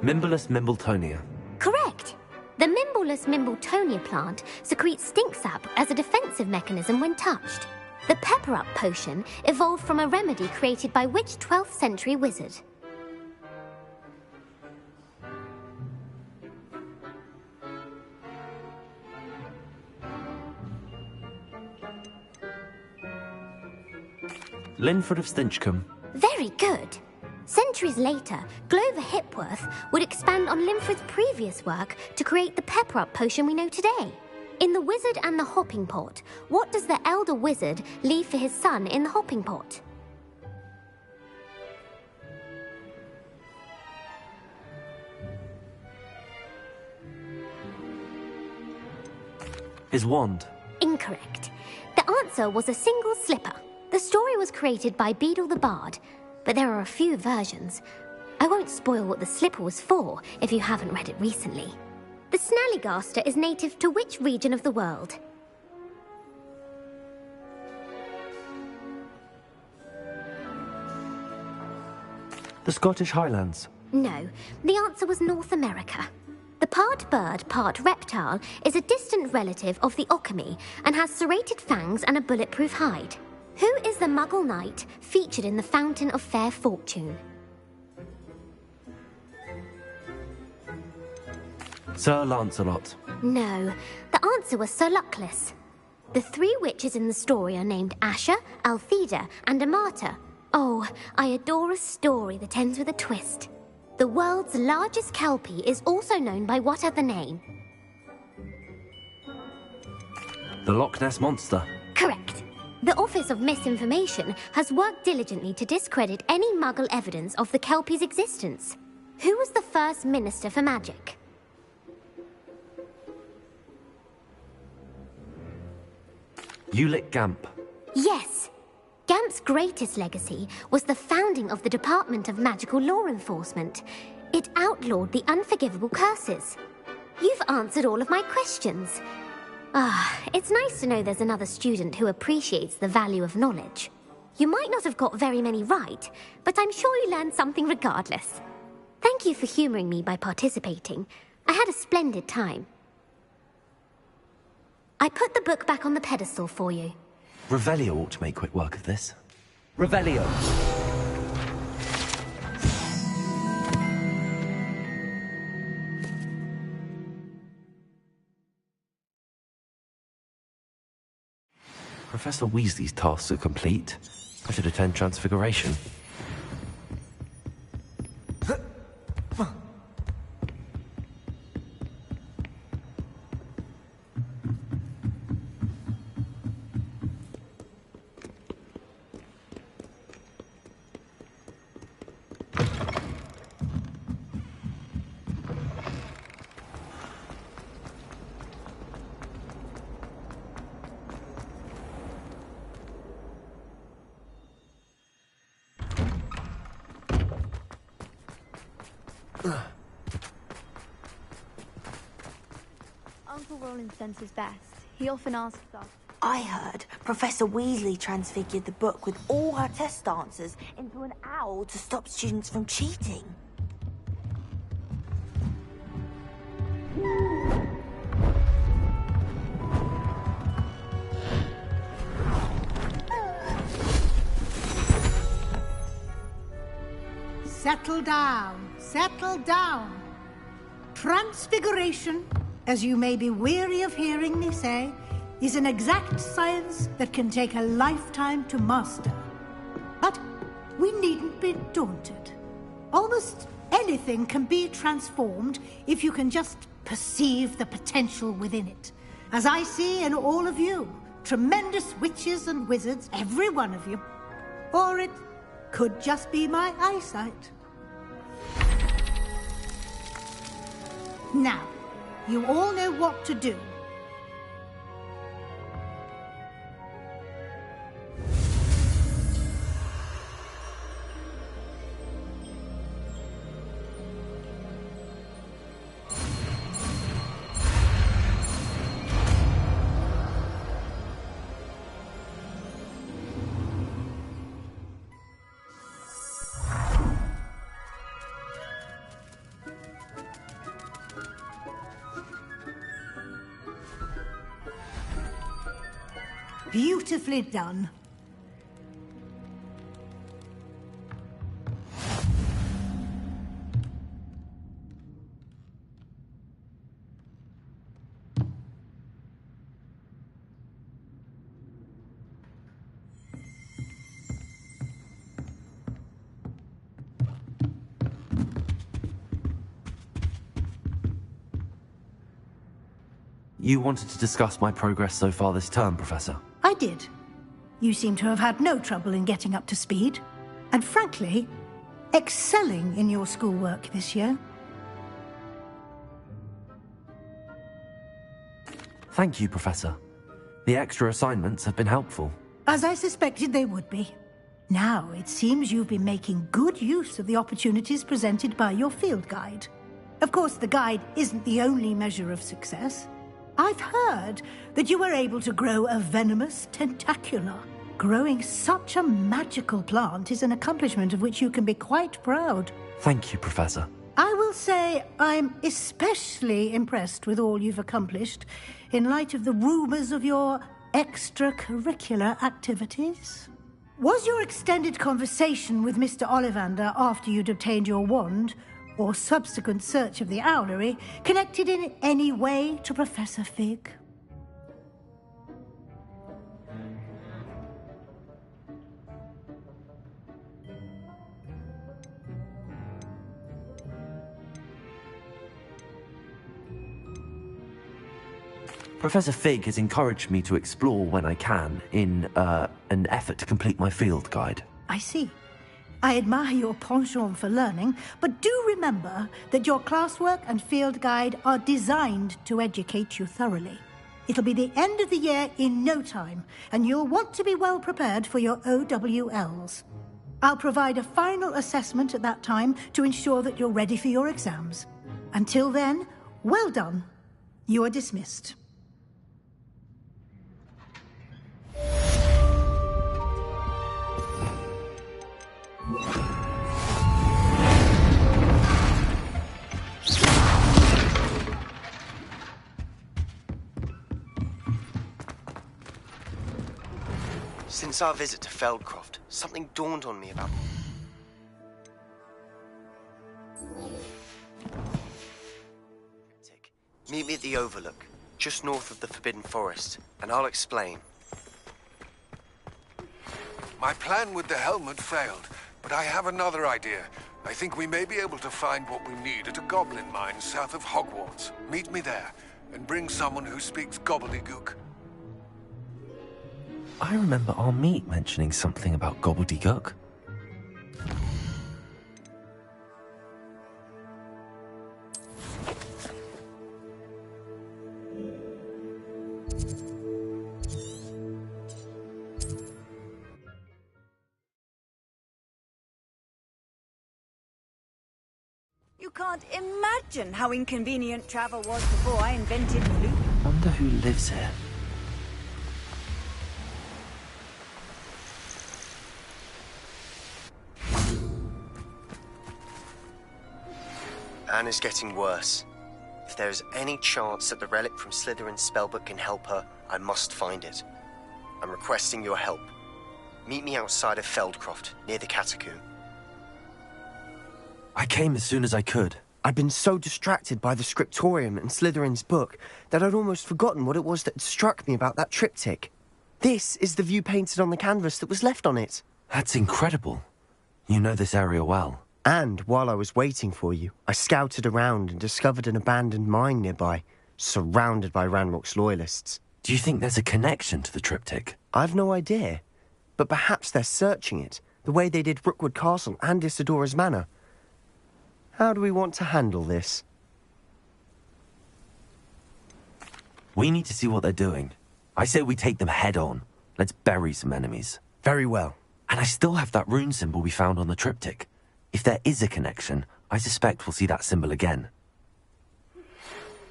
[SPEAKER 2] Mimbolus mimbletonia.
[SPEAKER 13] Correct. The Mimbolus mimbletonia plant secretes stink sap as a defensive mechanism when touched. The pepper-up potion evolved from a remedy created by which 12th century wizard?
[SPEAKER 2] Linford of Stinchcombe.
[SPEAKER 13] Very good. Centuries later, Glover Hipworth would expand on Linford's previous work to create the pepper-up potion we know today. In The Wizard and the Hopping Pot, what does the elder wizard leave for his son in the hopping pot?
[SPEAKER 2] His wand.
[SPEAKER 13] Incorrect. The answer was a single slipper. The story was created by Beadle the Bard, but there are a few versions. I won't spoil what the slipper was for if you haven't read it recently. The Snallygaster is native to which region of the world?
[SPEAKER 2] The Scottish Highlands.
[SPEAKER 13] No, the answer was North America. The part bird, part reptile is a distant relative of the Occamy and has serrated fangs and a bulletproof hide. Who is the Muggle knight featured in the Fountain of Fair Fortune?
[SPEAKER 2] Sir Lancelot.
[SPEAKER 13] No, the answer was Sir Luckless. The three witches in the story are named Asher, Altheda, and Amata. Oh, I adore a story that ends with a twist. The world's largest kelpie is also known by what other name?
[SPEAKER 2] The Loch Ness Monster.
[SPEAKER 13] Correct. The Office of Misinformation has worked diligently to discredit any Muggle evidence of the kelpie's existence. Who was the first Minister for Magic?
[SPEAKER 2] Ulick Gamp.
[SPEAKER 13] Yes. Gamp's greatest legacy was the founding of the Department of Magical Law Enforcement. It outlawed the unforgivable curses. You've answered all of my questions. It's nice to know there's another student who appreciates the value of knowledge. You might not have got very many right, but I'm sure you learned something regardless. Thank you for humoring me by participating. I had a splendid time. I put the book back on the pedestal for you.
[SPEAKER 2] Revelio ought to make quick work of this.
[SPEAKER 1] Revelio.
[SPEAKER 2] Professor Weasley's tasks are complete. I should attend Transfiguration.
[SPEAKER 4] Uncle Roland senses best. He often asks us.
[SPEAKER 14] I heard Professor Weasley transfigured the book with all her test answers into an owl to stop students from cheating.
[SPEAKER 3] Settle down, settle down. Transfiguration, as you may be weary of hearing me say, is an exact science that can take a lifetime to master. But we needn't be daunted. Almost anything can be transformed if you can just perceive the potential within it. As I see in all of you, tremendous witches and wizards, every one of you. Or it could just be my eyesight. Now, you all know what to do. Beautifully done.
[SPEAKER 2] You wanted to discuss my progress so far this term, Professor?
[SPEAKER 3] I did. You seem to have had no trouble in getting up to speed, and frankly, excelling in your schoolwork this year.
[SPEAKER 2] Thank you, Professor. The extra assignments have been helpful.
[SPEAKER 3] As I suspected they would be. Now, it seems you've been making good use of the opportunities presented by your field guide. Of course, the guide isn't the only measure of success. I've heard that you were able to grow a venomous tentacula. Growing such a magical plant is an accomplishment of which you can be quite proud.
[SPEAKER 2] Thank you, Professor.
[SPEAKER 3] I will say I'm especially impressed with all you've accomplished in light of the rumors of your extracurricular activities. Was your extended conversation with Mr. Ollivander after you'd obtained your wand, or subsequent search of the owlery, connected in any way to Professor Fig?
[SPEAKER 2] Professor Fig has encouraged me to explore when I can in an effort to complete my field guide.
[SPEAKER 3] I see. I admire your penchant for learning, but do remember that your classwork and field guide are designed to educate you thoroughly. It'll be the end of the year in no time, and you'll want to be well prepared for your OWLs. I'll provide a final assessment at that time to ensure that you're ready for your exams. Until then, well done. You are dismissed.
[SPEAKER 15] Since our visit to Feldcroft, something dawned on me about... Meet me at the Overlook, just north of the Forbidden Forest, and I'll explain.
[SPEAKER 5] My plan with the helmet failed, but I have another idea. I think we may be able to find what we need at a goblin mine south of Hogwarts. Meet me there, and bring someone who speaks gobbledygook.
[SPEAKER 2] I remember our meet mentioning something about gobbledygook.
[SPEAKER 12] You can't imagine imagine how inconvenient travel was before I invented the loop.
[SPEAKER 2] Wonder who lives here.
[SPEAKER 15] Anna's getting worse. If there is any chance that the relic from Slytherin's spellbook can help her, I must find it. I'm requesting your help. Meet me outside of Feldcroft, near the catacomb.
[SPEAKER 2] I came as soon as I could.
[SPEAKER 16] I'd been so distracted by the scriptorium and Slytherin's book that I'd almost forgotten what it was that struck me about that triptych. This is the view painted on the canvas that was left on it.
[SPEAKER 2] That's incredible. You know this area well.
[SPEAKER 16] And while I was waiting for you, I scouted around and discovered an abandoned mine nearby, surrounded by Ranrock's loyalists.
[SPEAKER 2] Do you think there's a connection to the triptych?
[SPEAKER 16] I've no idea, but perhaps they're searching it, the way they did Rookwood Castle and Isidora's Manor. How do we want to handle this?
[SPEAKER 2] We need to see what they're doing. I say we take them head on. Let's bury some enemies.
[SPEAKER 16] Very well.
[SPEAKER 2] And I still have that rune symbol we found on the triptych. If there is a connection, I suspect we'll see that symbol again.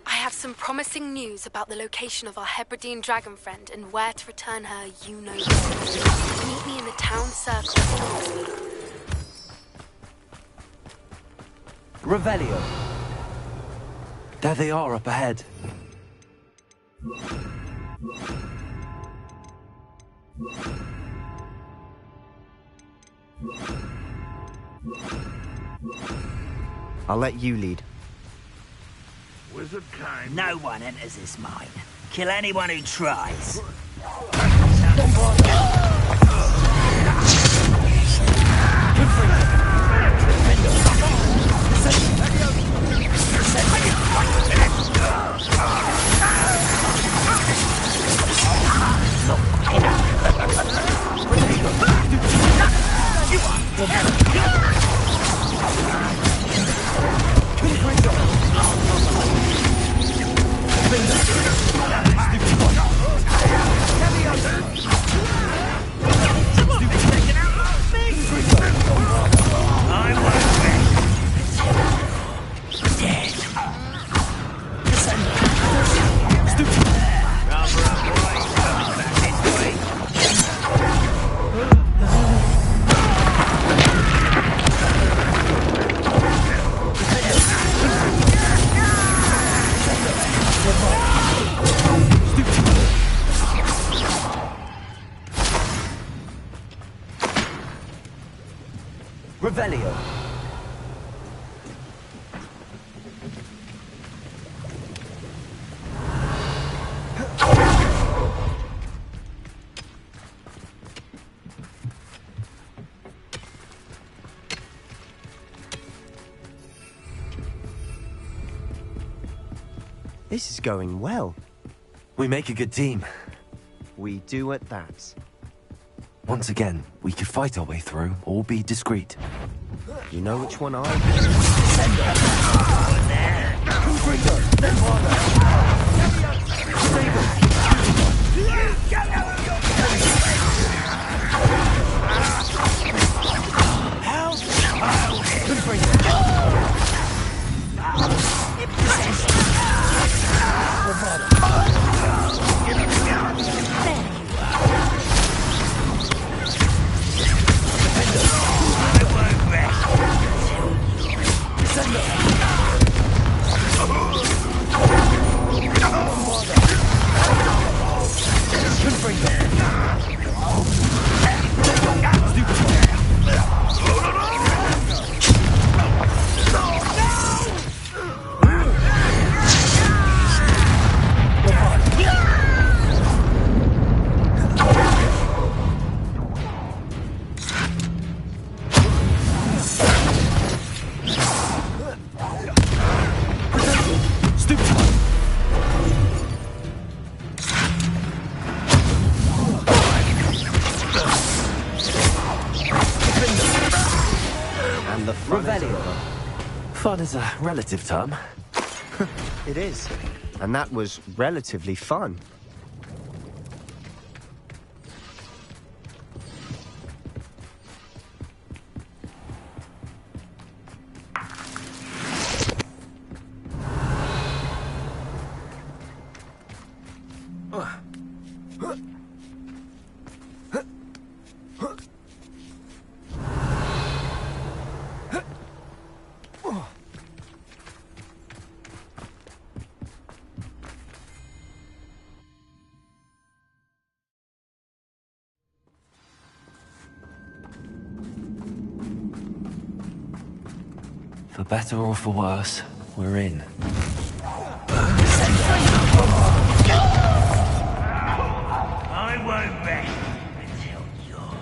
[SPEAKER 4] I have some promising news about the location of our Hebridean dragon friend and where to return her, you know. Meet me in the town circle.
[SPEAKER 1] Revelio.
[SPEAKER 2] There they are up ahead.
[SPEAKER 16] I'll let you lead.
[SPEAKER 6] Wizard came.
[SPEAKER 7] No one enters this mine. Kill anyone who tries.
[SPEAKER 1] Revelio.
[SPEAKER 16] This is going well.
[SPEAKER 2] We make a good team.
[SPEAKER 16] We do at that.
[SPEAKER 2] Once again, we could fight our way through, or be discreet.
[SPEAKER 16] You know which one I...
[SPEAKER 2] Fun is a relative term.
[SPEAKER 16] It is. And that was relatively fun.
[SPEAKER 2] For better or for worse, we're in.
[SPEAKER 7] I won't rest until you're...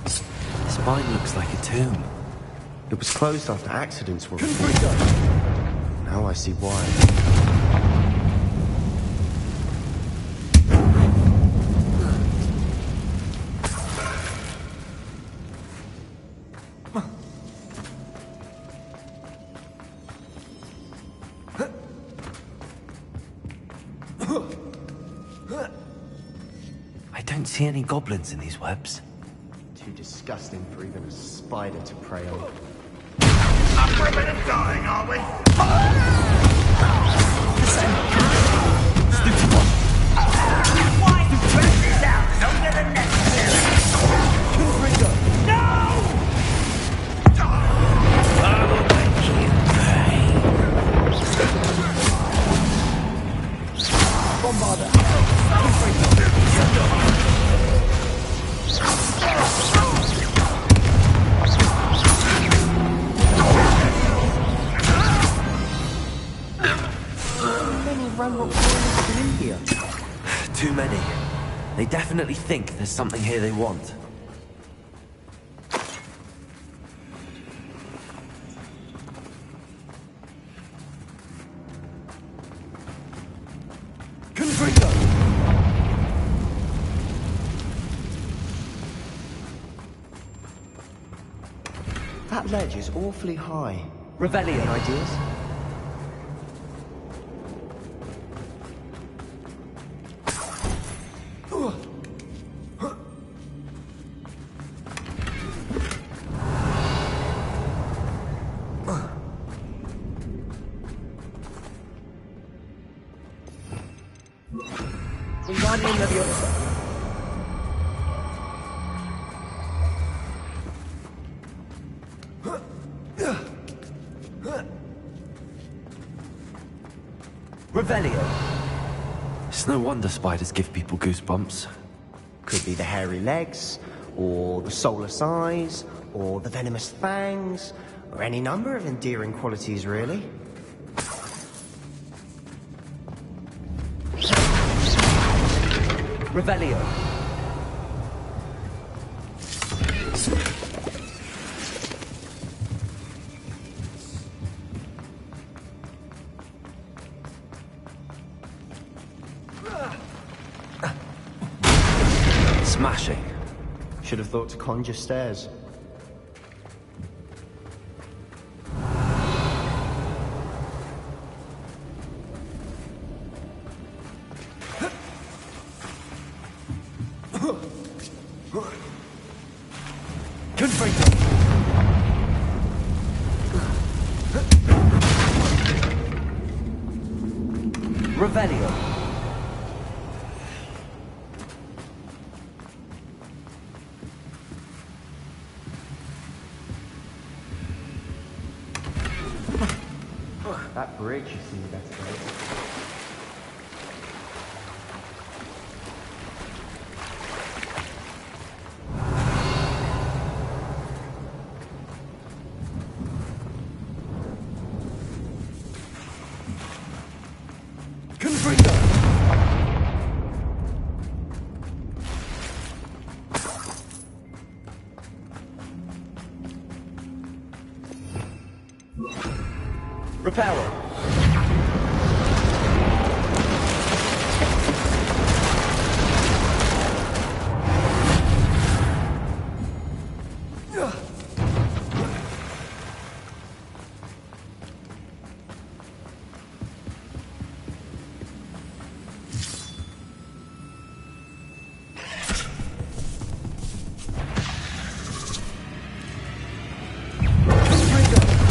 [SPEAKER 2] This mine looks like a tomb.
[SPEAKER 16] It was closed after accidents were reported. Now I see why.
[SPEAKER 2] I don't see any goblins in these webs.
[SPEAKER 16] Too disgusting for even a spider to prey on.
[SPEAKER 6] Up for a bit of dying, are we?
[SPEAKER 7] Why dress this out longer than necessary? No! I will make you pay.
[SPEAKER 1] Bombarder.
[SPEAKER 2] Too many. They definitely think there's something here they want.
[SPEAKER 16] That ledge is awfully high.
[SPEAKER 2] Revelio.
[SPEAKER 16] Any ideas?
[SPEAKER 1] Wingardium Leviosa.
[SPEAKER 2] Revelio. It's no wonder spiders give people goosebumps.
[SPEAKER 16] Could be the hairy legs, or the soulless eyes, or the venomous fangs, or any number of endearing qualities, really.
[SPEAKER 2] Revelio. Smashing.
[SPEAKER 16] Should have thought to conjure stairs.
[SPEAKER 2] Revelio.
[SPEAKER 16] That bridge has seen better days.
[SPEAKER 2] Reparo.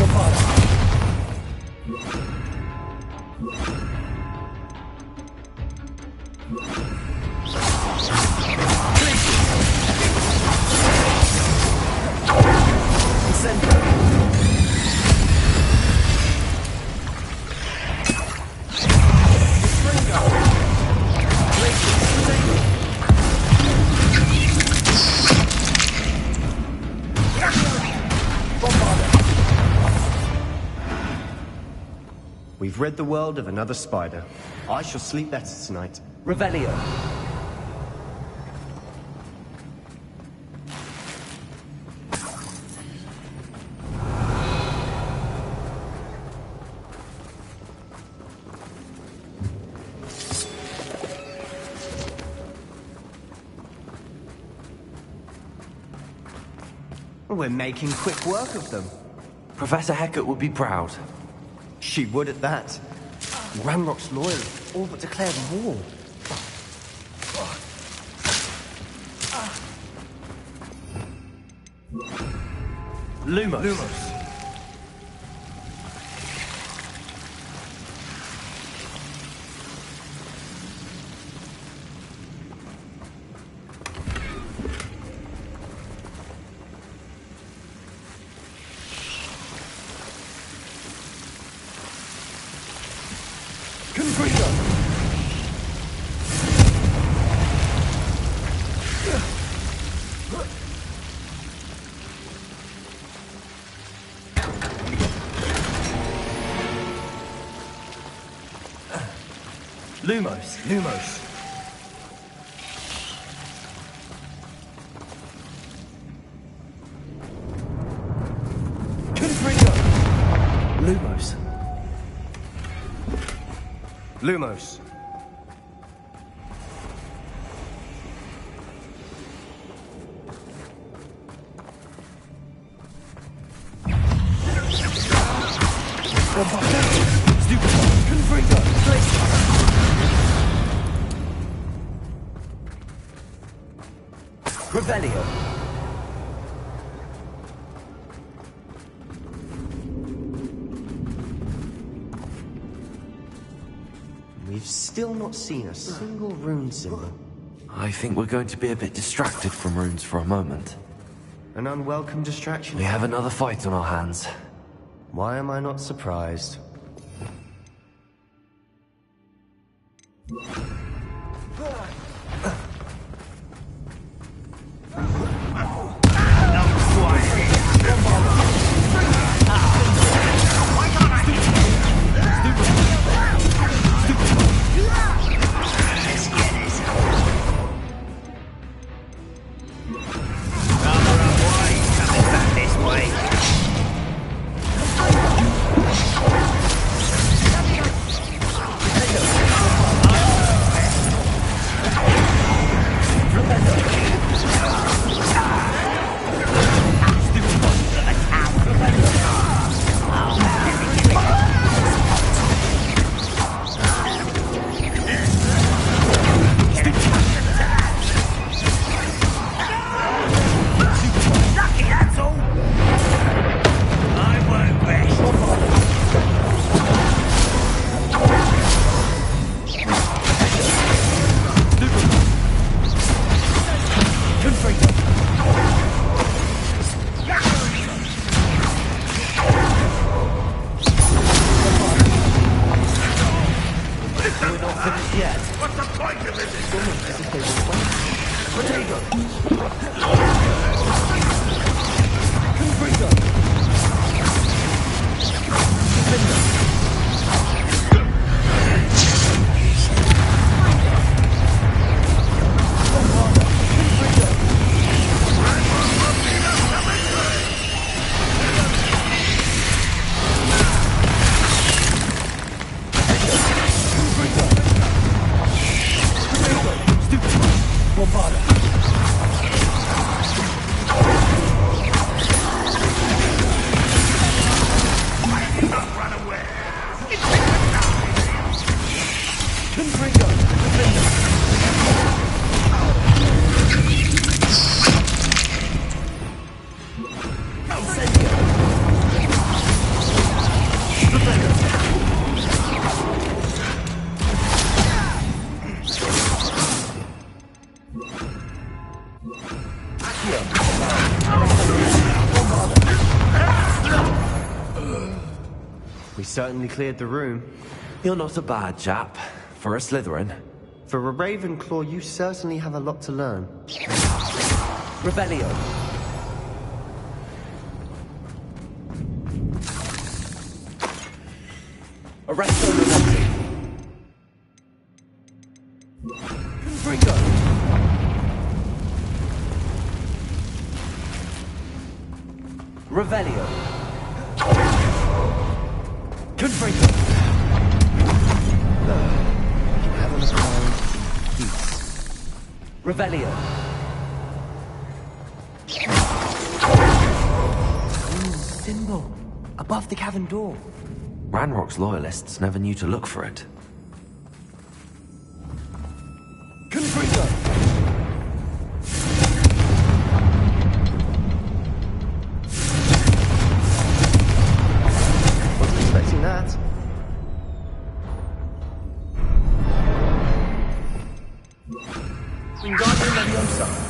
[SPEAKER 1] Bombarder.
[SPEAKER 16] We've rid the world of another spider. I shall sleep better tonight.
[SPEAKER 1] Revelio.
[SPEAKER 16] We're making quick work of them.
[SPEAKER 2] Professor Hecat would be proud.
[SPEAKER 16] She would at that. Ramrock's loyalists all but declared war.
[SPEAKER 2] Lumos. Lumos. Confringo.
[SPEAKER 16] Lumos.
[SPEAKER 1] Revelio.
[SPEAKER 16] We've still not seen a single rune symbol.
[SPEAKER 2] I think we're going to be a bit distracted from runes for a moment.
[SPEAKER 16] An unwelcome distraction.
[SPEAKER 2] We have another fight on our hands.
[SPEAKER 16] Why am I not surprised? We certainly cleared the room.
[SPEAKER 2] You're not a bad chap. For a Slytherin.
[SPEAKER 16] For a Ravenclaw, you certainly have a lot to learn.
[SPEAKER 1] Revelio.
[SPEAKER 2] Arresto Loretti. Confringo. Revelio. Confringo.
[SPEAKER 16] Heaven's mind, peace.
[SPEAKER 1] Revelio.
[SPEAKER 16] Symbol above the cavern door.
[SPEAKER 2] Ranrock's loyalists never knew to look for it.
[SPEAKER 1] Confringo.
[SPEAKER 16] Wasn't expecting that. Wingardium Leviosa.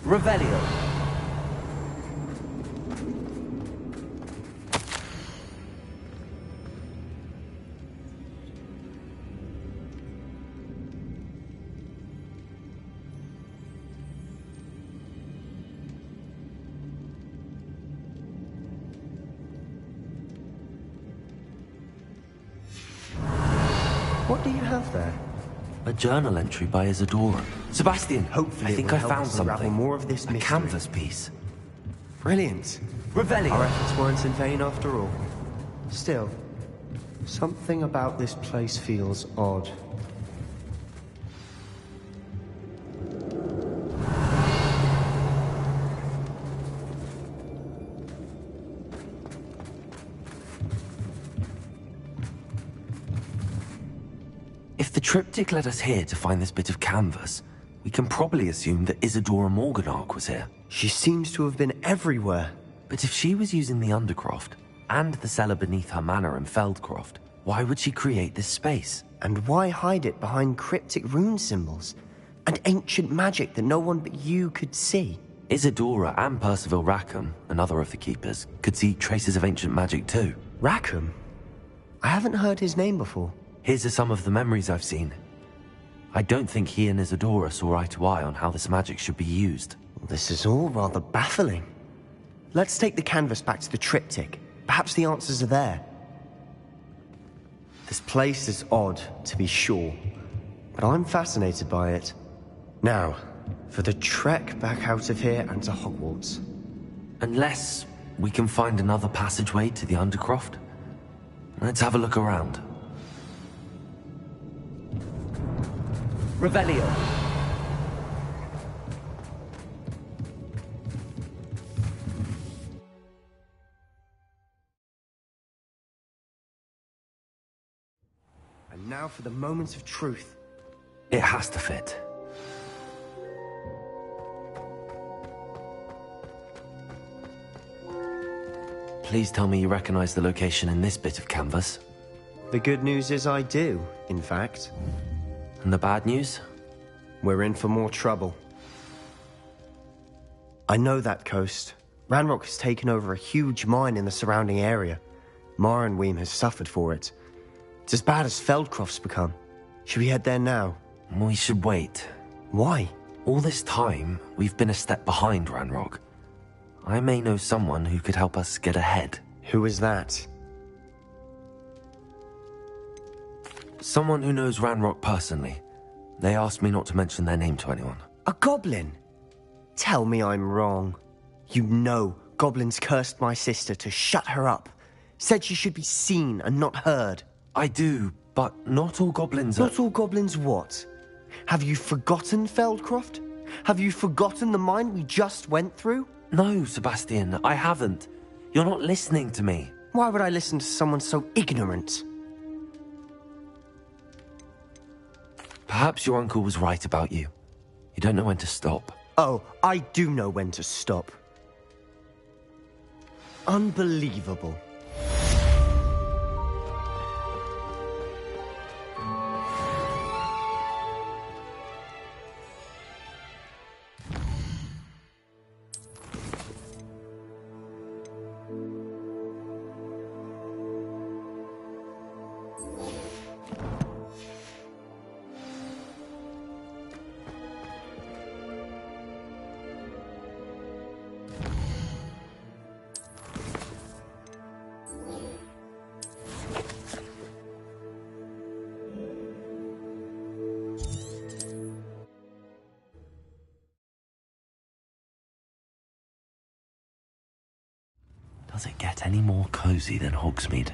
[SPEAKER 1] Revelio.
[SPEAKER 16] What do you have there?
[SPEAKER 2] A journal entry by Isadora. Sebastian,
[SPEAKER 16] Hopefully
[SPEAKER 2] I think I found something.
[SPEAKER 16] More of this
[SPEAKER 2] a
[SPEAKER 16] mystery.
[SPEAKER 2] canvas piece.
[SPEAKER 16] Brilliant.
[SPEAKER 1] Revelio.
[SPEAKER 16] Our efforts weren't in vain after all. Still, something about this place feels odd.
[SPEAKER 2] If the triptych led us here to find this bit of canvas, we can probably assume that Isadora Morganach was here.
[SPEAKER 16] She seems to have been everywhere.
[SPEAKER 2] But if she was using the Undercroft, and the cellar beneath her manor in Feldcroft, why would she create this space?
[SPEAKER 16] And why hide it behind cryptic rune symbols? And ancient magic that no one but you could see?
[SPEAKER 2] Isadora and Percival Rackham, another of the Keepers, could see traces of ancient magic too.
[SPEAKER 16] Rackham? I haven't heard his name before.
[SPEAKER 2] His are some of the memories I've seen. I don't think he and Isadora saw eye to eye on how this magic should be used.
[SPEAKER 16] This is all rather baffling. Let's take the canvas back to the triptych. Perhaps the answers are there. This place is odd, to be sure, but I'm fascinated by it. Now, for the trek back out of here and to Hogwarts.
[SPEAKER 2] Unless we can find another passageway to the Undercroft. Let's have a look around.
[SPEAKER 1] Revelio.
[SPEAKER 16] And now for the moments of truth.
[SPEAKER 2] It has to fit. Please tell me you recognize the location in this bit of canvas.
[SPEAKER 16] The good news is I do, in fact.
[SPEAKER 2] And the bad news?
[SPEAKER 16] We're in for more trouble. I know that coast. Ranrock has taken over a huge mine in the surrounding area. Marrenweem has suffered for it. It's as bad as Feldcroft's become. Should we head there now?
[SPEAKER 2] We should wait.
[SPEAKER 16] Why?
[SPEAKER 2] All this time, we've been a step behind Ranrock. I may know someone who could help us get ahead.
[SPEAKER 16] Who is that?
[SPEAKER 2] Someone who knows Ranrock personally. They asked me not to mention their name to anyone.
[SPEAKER 16] A goblin? Tell me I'm wrong. You know goblins cursed my sister to shut her up. Said she should be seen and not heard.
[SPEAKER 2] I do, but not all goblins are...
[SPEAKER 16] Not all goblins what? Have you forgotten Feldcroft? Have you forgotten the mine we just went through?
[SPEAKER 2] No, Sebastian, I haven't. You're not listening to me.
[SPEAKER 16] Why would I listen to someone so ignorant?
[SPEAKER 2] Perhaps your uncle was right about you. You don't know when to stop.
[SPEAKER 16] Oh, I do know when to stop. Unbelievable.
[SPEAKER 2] Does it get any more cozy than Hogsmeade?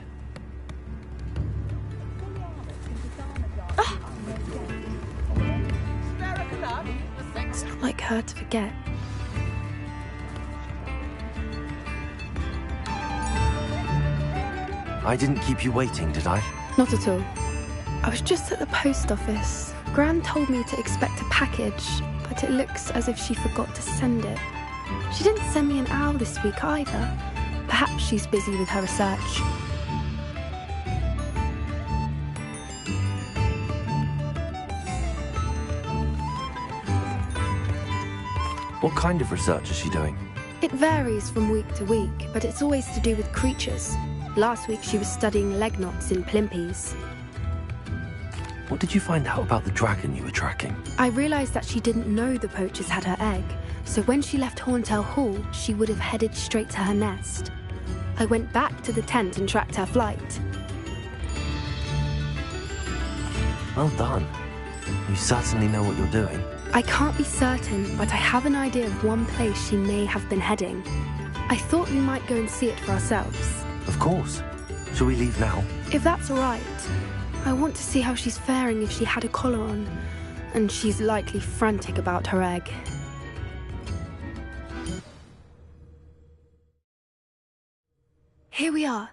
[SPEAKER 4] It's not like her to forget.
[SPEAKER 2] I didn't keep you waiting, did I?
[SPEAKER 4] Not at all. I was just at the post office. Gran told me to expect a package, but it looks as if she forgot to send it. She didn't send me an owl this week either. Perhaps she's busy with her research.
[SPEAKER 2] What kind of research is she doing?
[SPEAKER 4] It varies from week to week, but it's always to do with creatures. Last week she was studying leg knots in Plimpies.
[SPEAKER 2] What did you find out about the dragon you were tracking?
[SPEAKER 4] I realised that she didn't know the poachers had her egg, so when she left Horntail Hall, she would have headed straight to her nest. I went back to the tent and tracked her flight.
[SPEAKER 2] Well done. You certainly know what you're doing.
[SPEAKER 4] I can't be certain, but I have an idea of one place she may have been heading. I thought we might go and see it for ourselves.
[SPEAKER 2] Of course. Shall we leave now?
[SPEAKER 4] If that's all right. I want to see how she's faring if she had a collar on. And she's likely frantic about her egg. Here we are.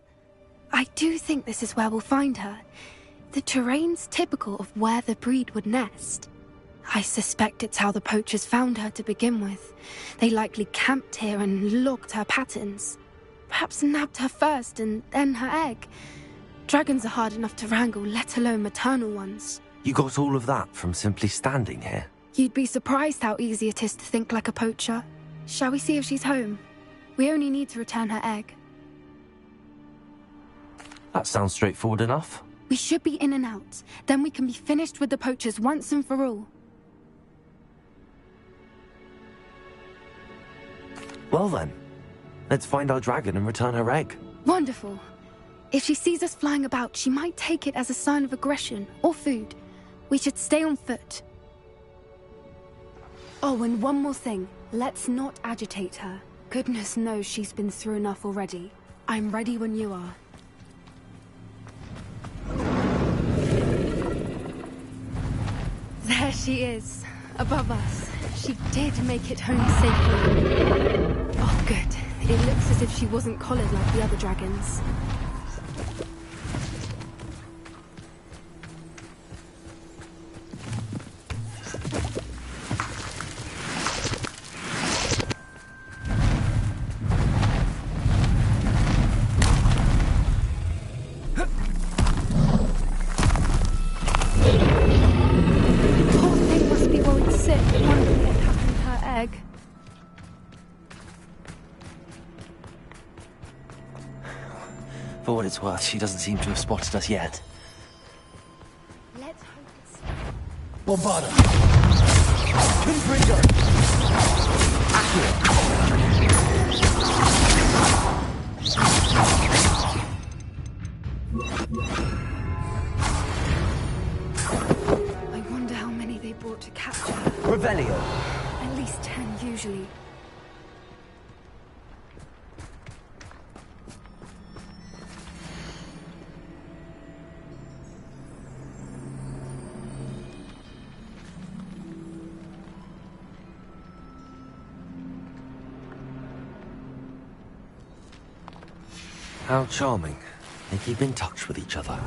[SPEAKER 4] I do think this is where we'll find her. The terrain's typical of where the breed would nest. I suspect it's how the poachers found her to begin with. They likely camped here and logged her patterns. Perhaps nabbed her first and then her egg. Dragons are hard enough to wrangle, let alone maternal ones.
[SPEAKER 2] You got all of that from simply standing here?
[SPEAKER 4] You'd be surprised how easy it is to think like a poacher. Shall we see if she's home? We only need to return her egg.
[SPEAKER 2] That sounds straightforward enough.
[SPEAKER 4] We should be in and out. Then we can be finished with the poachers once and for all.
[SPEAKER 2] Well then, let's find our dragon and return her egg.
[SPEAKER 4] Wonderful. If she sees us flying about, she might take it as a sign of aggression or food. We should stay on foot. Oh, and one more thing. Let's not agitate her. Goodness knows she's been through enough already. I'm ready when you are. There she is, above us. She did make it home safely. Oh, good. It looks as if she wasn't collared like the other dragons.
[SPEAKER 2] For what it's worth, she doesn't seem to have spotted us yet.
[SPEAKER 4] Let's hope it's...
[SPEAKER 1] Bombarda! Confringo! Accio!
[SPEAKER 4] I wonder how many they brought to capture her.
[SPEAKER 1] Revelio!
[SPEAKER 4] At least 10 usually.
[SPEAKER 2] How charming. They keep in touch with each other.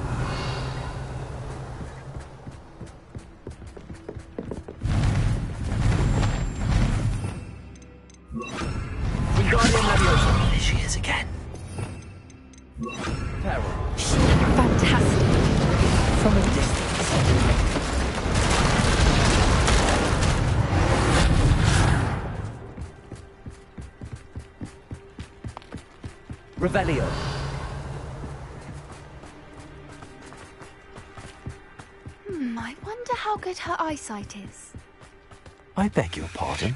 [SPEAKER 1] Wingardium Leviosa!
[SPEAKER 2] There she is again.
[SPEAKER 1] Peril.
[SPEAKER 4] Fantastic.
[SPEAKER 1] From a distance. Revelio.
[SPEAKER 4] I wonder how good her eyesight is.
[SPEAKER 2] I beg your pardon?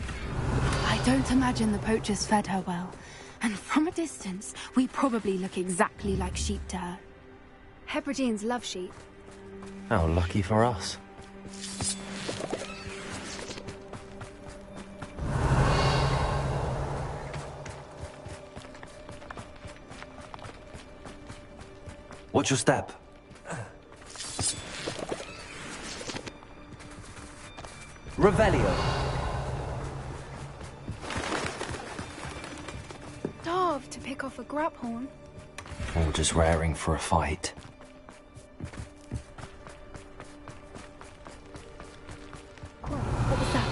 [SPEAKER 4] I don't imagine the poachers fed her well. And from a distance, we probably look exactly like sheep to her. Hebrideans love sheep.
[SPEAKER 2] How lucky for us. What's your step? Revelio.
[SPEAKER 4] Starved to pick off a graphorn.
[SPEAKER 2] Or just raring for a fight.
[SPEAKER 4] What was that?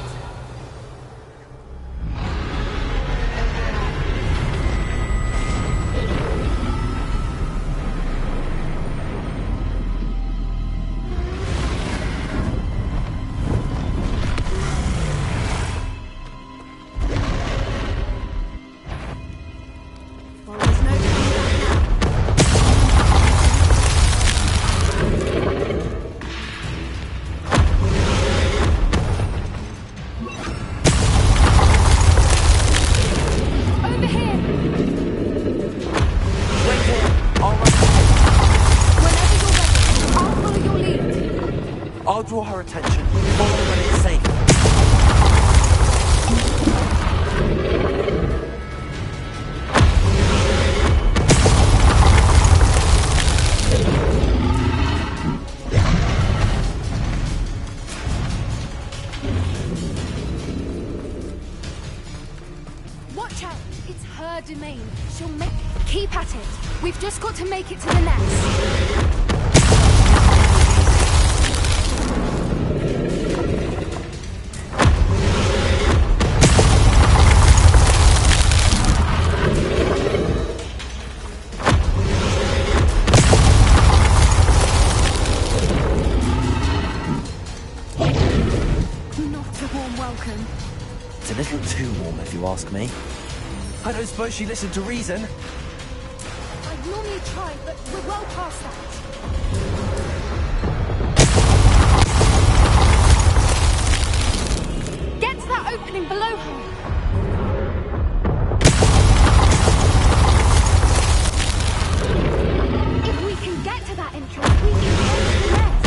[SPEAKER 4] Well, there's no over here.
[SPEAKER 2] Wait here. I'll run.
[SPEAKER 4] Whenever you're ready, I'll follow your lead.
[SPEAKER 2] I'll draw her attention. Follow when it's safe.
[SPEAKER 4] Watch out! It's her domain. She'll make... Keep at it. We've just got to make it to the nest. Not a warm welcome.
[SPEAKER 2] It's a little too warm, if you ask me. I don't suppose she listened to reason.
[SPEAKER 4] I'd normally try, but we're well past that. Get to that opening below her. If we can get to that entrance, we can get to the nest.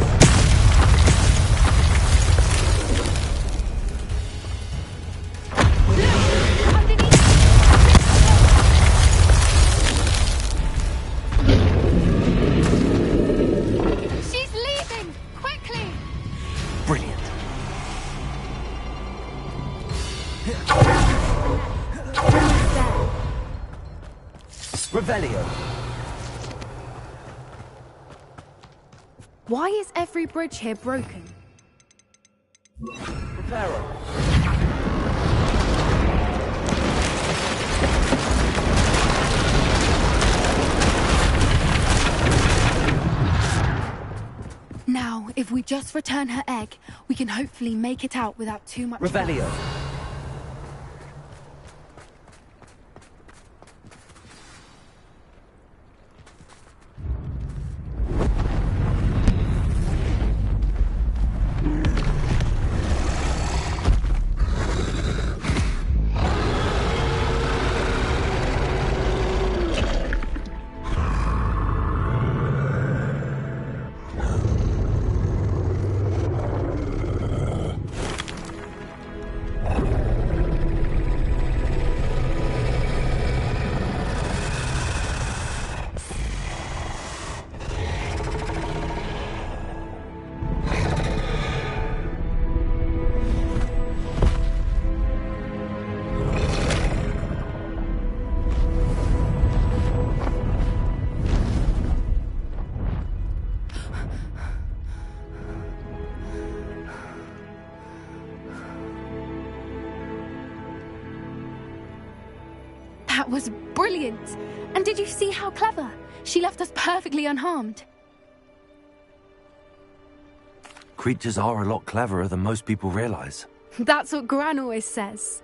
[SPEAKER 4] Look! Underneath! She's leaving! Quickly!
[SPEAKER 2] Brilliant. Revelio.
[SPEAKER 4] Why is every bridge here broken?
[SPEAKER 2] Reparo.
[SPEAKER 4] Now, if we just return her egg, we can hopefully make it out without too much...
[SPEAKER 2] Revelio.
[SPEAKER 4] That was brilliant! And did you see how clever? She left us perfectly unharmed.
[SPEAKER 2] Creatures are a lot cleverer than most people realize.
[SPEAKER 4] That's what Gran always says.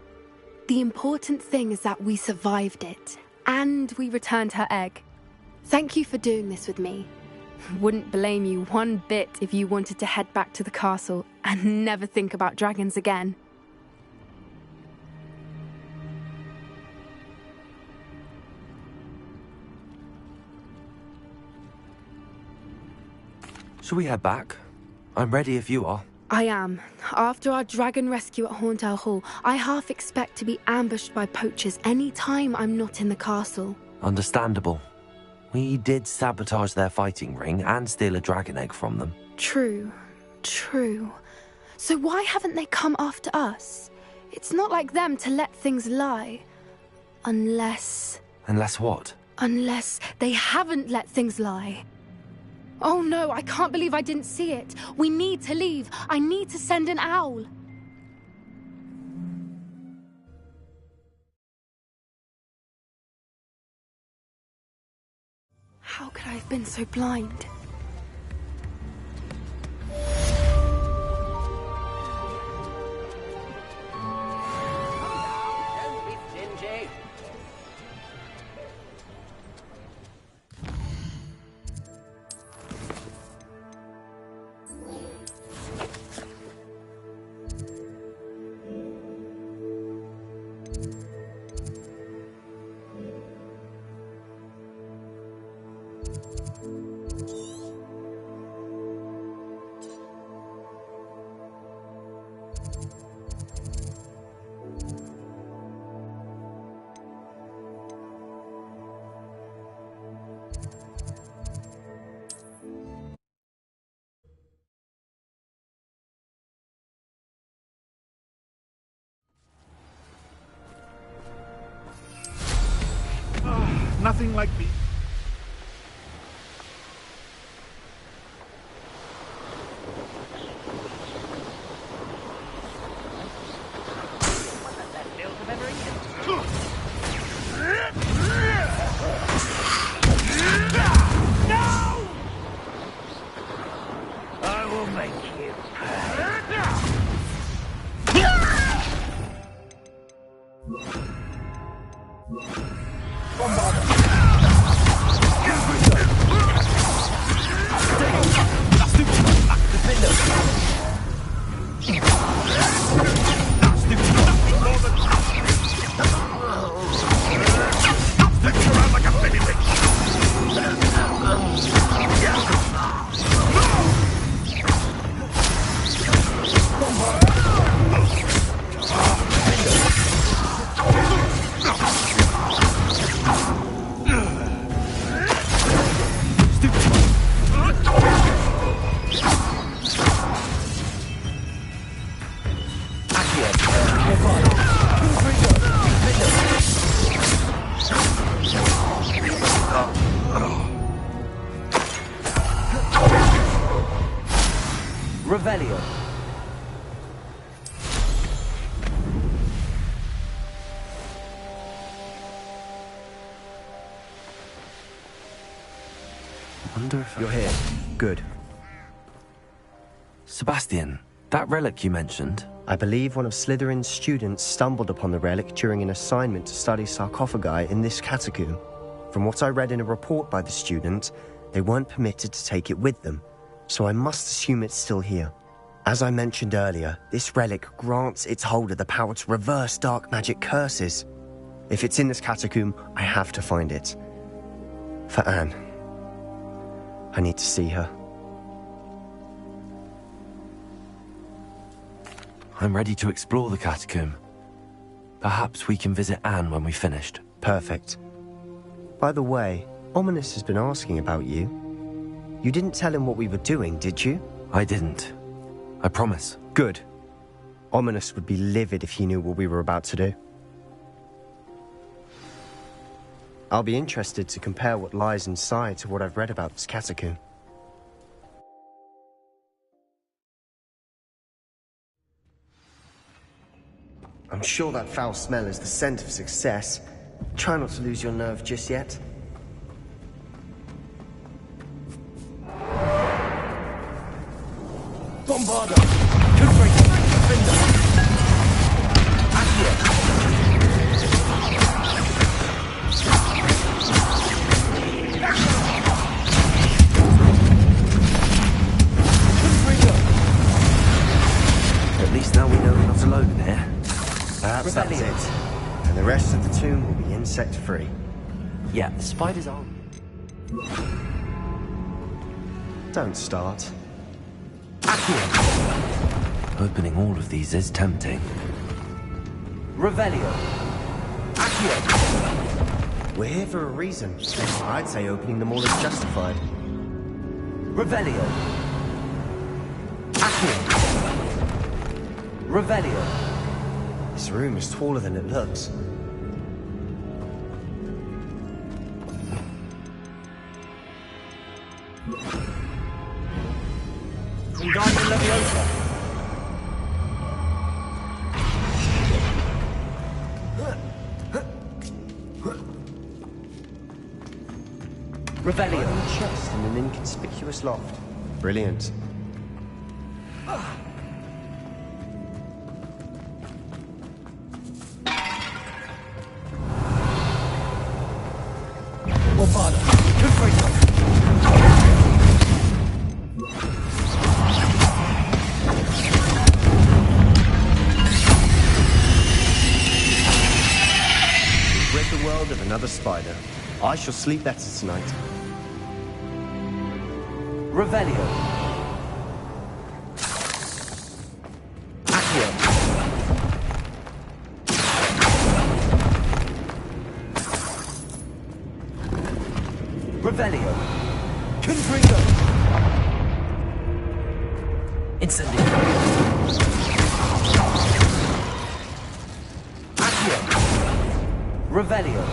[SPEAKER 4] The important thing is that we survived it, and we returned her egg. Thank you for doing this with me. Wouldn't blame you one bit if you wanted to head back to the castle and never think about dragons again.
[SPEAKER 2] Shall we head back? I'm ready if you are.
[SPEAKER 4] I am. After our dragon rescue at Hauntel Hall, I half expect to be ambushed by poachers any time I'm not in the castle.
[SPEAKER 2] Understandable. We did sabotage their fighting ring and steal a dragon egg from them.
[SPEAKER 4] True. So why haven't they come after us? It's not like them to let things lie. Unless
[SPEAKER 2] what?
[SPEAKER 4] Unless they haven't let things lie. Oh no, I can't believe I didn't see it. We need to leave. I need to send an owl. How could I have been so blind?
[SPEAKER 6] Nothing like me.
[SPEAKER 7] I will make you
[SPEAKER 2] Revelio. Wonder if
[SPEAKER 16] You're here. Good.
[SPEAKER 2] Sebastian, that relic you mentioned.
[SPEAKER 16] I believe one of Slytherin's students stumbled upon the relic during an assignment to study sarcophagi in this catacomb. From what I read in a report by the student, they weren't permitted to take it with them, so I must assume it's still here. As I mentioned earlier, this relic grants its holder the power to reverse dark magic curses. If it's in this catacomb, I have to find it. For Anne. I need to see her.
[SPEAKER 2] I'm ready to explore the catacomb. Perhaps we can visit Anne when we've finished.
[SPEAKER 16] Perfect. By the way, Ominous has been asking about you. You didn't tell him what we were doing, did you?
[SPEAKER 2] I didn't. I promise.
[SPEAKER 16] Good. Ominous would be livid if he knew what we were about to do. I'll be interested to compare what lies inside to what I've read about this catacomb. I'm sure that foul smell is the scent of success. Try not to lose your nerve just yet.
[SPEAKER 1] Bombarda! Codebreaker! Defender! Accio!
[SPEAKER 2] At least now we know we're not alone in here.
[SPEAKER 16] Perhaps that's it. And the rest of the tomb will be insect-free.
[SPEAKER 2] Yeah, the spiders aren't.
[SPEAKER 16] Don't start.
[SPEAKER 2] Accio! Opening all of these is tempting.
[SPEAKER 1] Revelio! Accio!
[SPEAKER 16] We're here for a reason. I'd say opening them all is justified.
[SPEAKER 2] Revelio. Accio. Revelio.
[SPEAKER 16] This room is taller than it looks.
[SPEAKER 1] Wingardium Leviosa.
[SPEAKER 2] Revelio.
[SPEAKER 16] Iron chest in an inconspicuous loft. Brilliant.
[SPEAKER 1] Bombarda. Confringo.
[SPEAKER 16] We've rid the world of another spider. I shall sleep better tonight.
[SPEAKER 2] Revelio. Accio. Revelio.
[SPEAKER 1] Confringo.
[SPEAKER 2] Incendio. Accio. Revelio.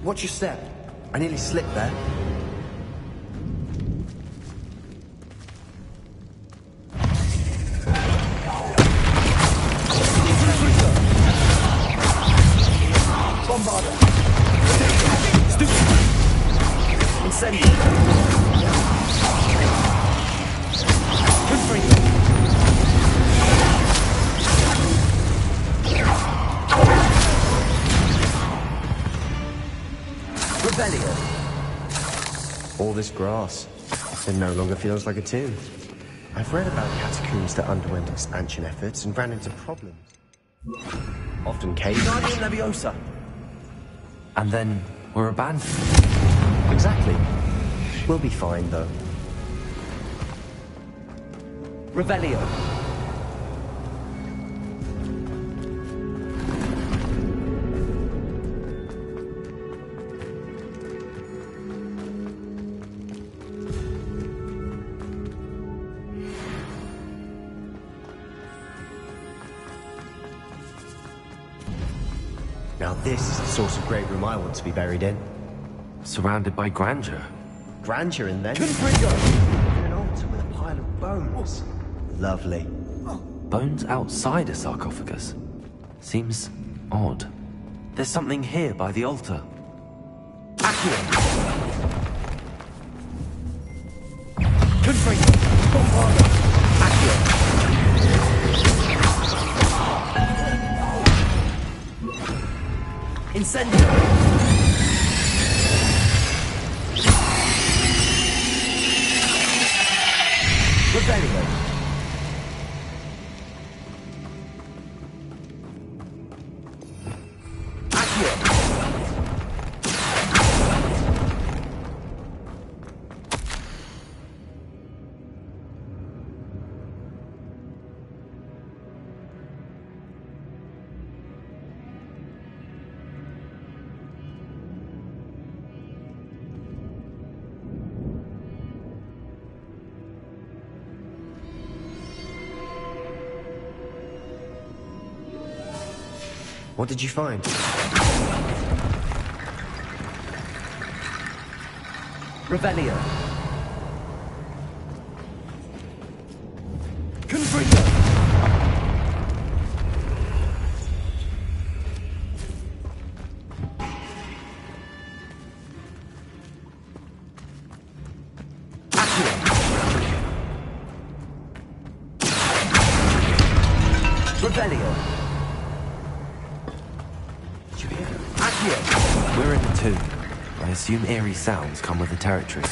[SPEAKER 16] Watch your step. I nearly slipped there.
[SPEAKER 1] Bombarda.
[SPEAKER 2] Incendio.
[SPEAKER 1] Confringo.
[SPEAKER 2] Revelio.
[SPEAKER 16] All this grass. It no longer feels like a tomb. I've read about catacombs that underwent expansion efforts and ran into problems. Often caves.
[SPEAKER 2] Wingardium Leviosa. And then we're abandoned.
[SPEAKER 16] Exactly. We'll be fine, though.
[SPEAKER 2] Revelio.
[SPEAKER 16] Now this is the sort of great room I want to be buried in.
[SPEAKER 2] Surrounded by grandeur.
[SPEAKER 16] Grandeur and then...
[SPEAKER 1] Confringo.
[SPEAKER 16] an altar with a pile of bones. Lovely.
[SPEAKER 2] Bones outside a sarcophagus. Seems odd. There's something here by the altar. Accio.
[SPEAKER 1] Confringo. Bombarda.
[SPEAKER 2] Accio. Incendio. Revelio. Accio.
[SPEAKER 16] What did you find?
[SPEAKER 2] Revelio.
[SPEAKER 1] Confringo.
[SPEAKER 2] Accio. Revelio.
[SPEAKER 16] Did you hear him?
[SPEAKER 2] Accio. We're in the tomb. I assume eerie sounds come with the territory.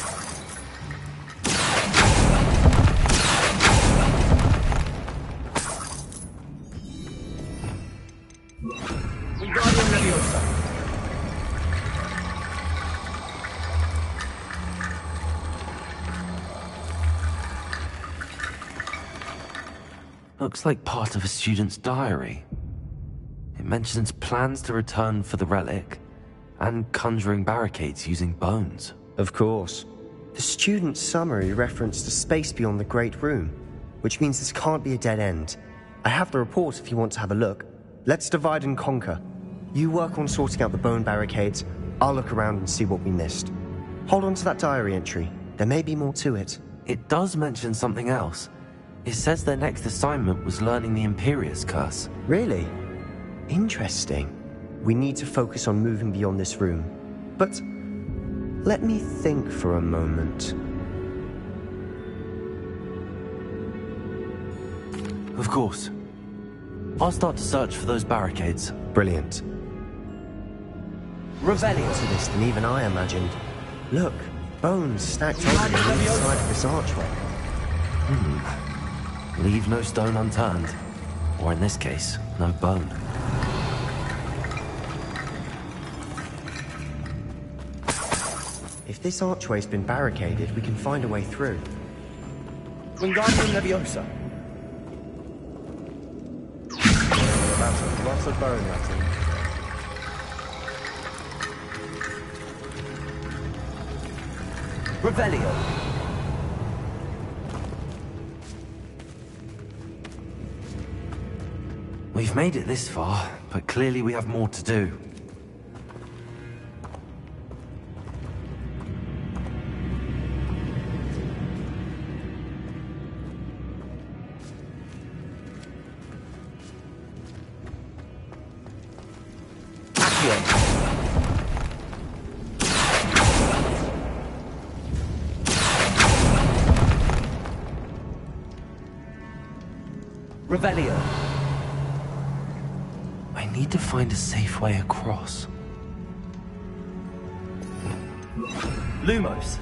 [SPEAKER 1] Wingardium Leviosa.
[SPEAKER 2] Looks like part of a student's diary. mentions plans to return for the relic and conjuring barricades using bones.
[SPEAKER 16] Of course. The student's summary referenced a space beyond the Great Room, which means this can't be a dead end. I have the report if you want to have a look. Let's divide and conquer. You work on sorting out the bone barricades. I'll look around and see what we missed. Hold on to that diary entry. There may be more to it.
[SPEAKER 2] It does mention something else. It says their next assignment was learning the Imperious Curse.
[SPEAKER 16] Really? Interesting. We need to focus on moving beyond this room. But let me think for a moment.
[SPEAKER 2] Of course. I'll start to search for those barricades.
[SPEAKER 16] Brilliant.
[SPEAKER 2] Revelio.
[SPEAKER 16] To this than even I imagined. Look, bones stacked over the inside of this archway.
[SPEAKER 2] Leave no stone unturned. Or in this case, no bone.
[SPEAKER 16] If this archway's been barricaded, we can find a way through.
[SPEAKER 1] Wingardium Leviosa. That's a lot of bone, that thing.
[SPEAKER 2] Revelio. We've made it this far, but clearly we have more to do. Revelio. I need to find a safe way across. Lumos.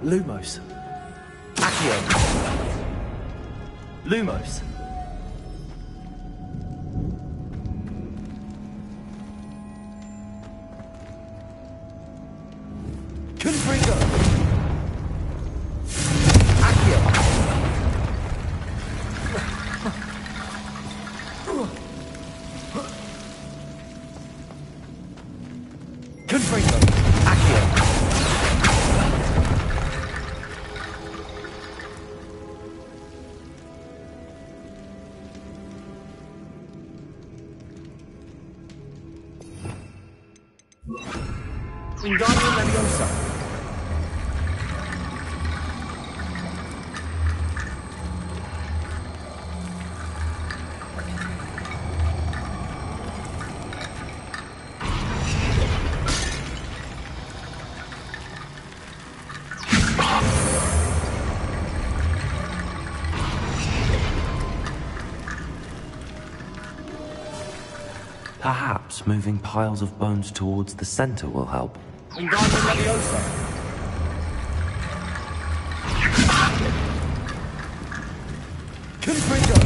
[SPEAKER 2] Lumos. Accio. Lumos. Confringo. Accio. Confringo. Accio.
[SPEAKER 1] Wingardium Leviosa.
[SPEAKER 2] Perhaps moving piles of bones towards the center will help.
[SPEAKER 1] Wingardium Leviosa. Confringo.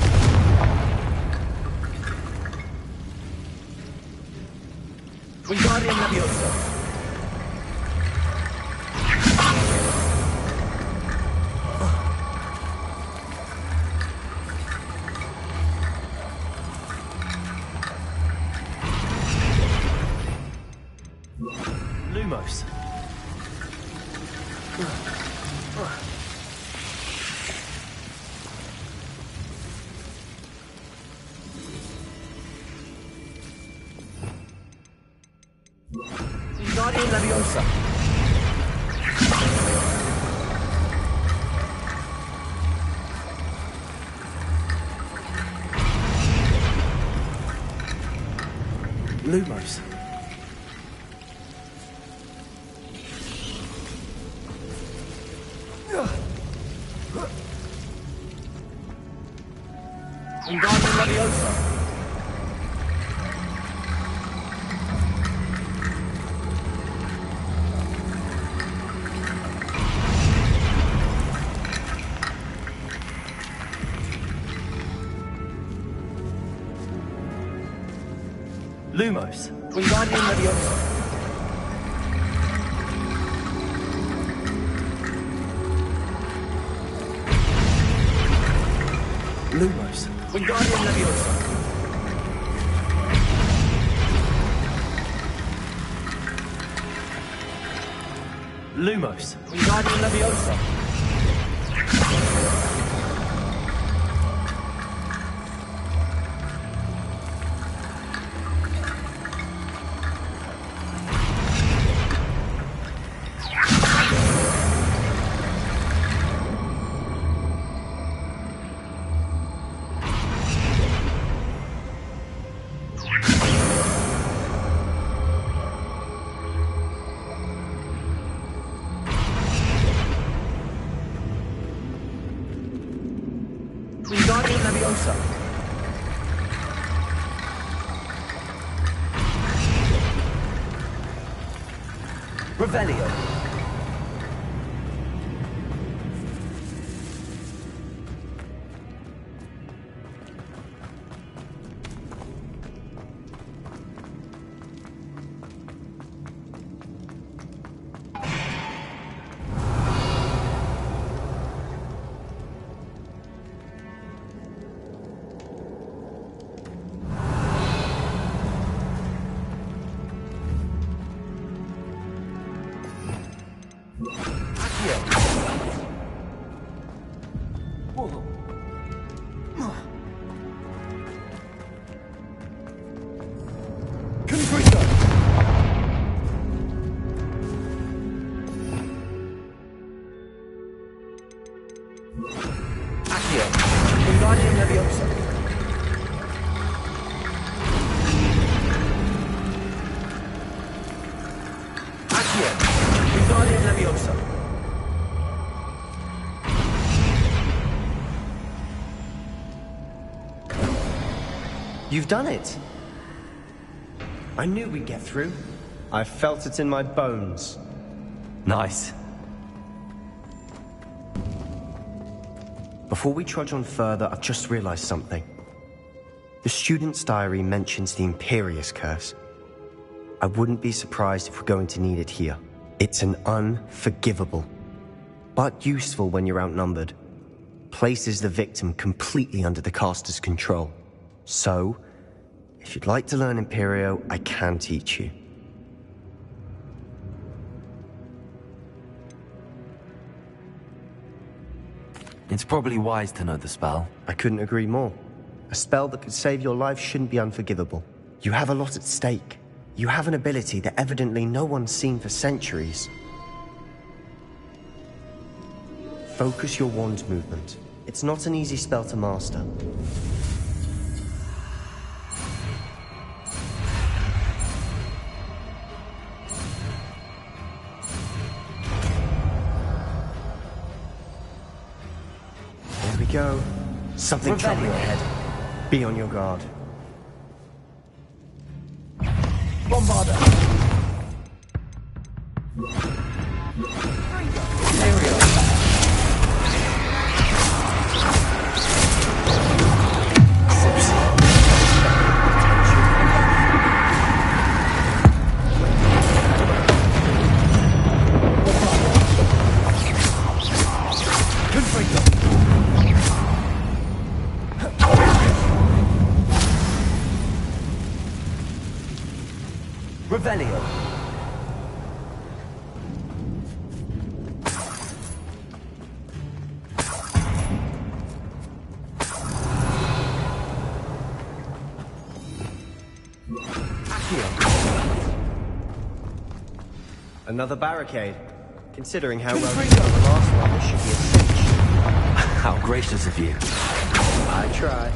[SPEAKER 1] Wingardium Leviosa.
[SPEAKER 2] Lumos.
[SPEAKER 1] Wingardium Leviosa.
[SPEAKER 2] Lumos.
[SPEAKER 1] Wingardium Leviosa.
[SPEAKER 2] Lumos, Wingardium Leviosa. Lumos, Wingardium Leviosa. Lumos, Wingardium Leviosa. Wingardium Leviosa. Revelio. Wingardium Leviosa. Accio. Wingardium Leviosa.
[SPEAKER 16] You've done it! I knew we'd get through. I felt it in my bones.
[SPEAKER 2] Nice.
[SPEAKER 16] Before we trudge on further, I've just realized something. The student's diary mentions the Imperius Curse. I wouldn't be surprised if we're going to need it here. It's an unforgivable, but useful when you're outnumbered. Places the victim completely under the caster's control. So, if you'd like to learn Imperio, I can teach you.
[SPEAKER 2] It's probably wise to know the spell.
[SPEAKER 16] I couldn't agree more. A spell that could save your life shouldn't be unforgivable. You have a lot at stake. You have an ability that evidently no one's seen for centuries. Focus your wand movement. It's not an easy spell to master. There we go. Something troubling ahead. Be on your guard.
[SPEAKER 2] Bombarder. Revelio.
[SPEAKER 16] Another barricade. Considering how well you done the last one, this should be a cinch.
[SPEAKER 2] How gracious of you.
[SPEAKER 16] I try.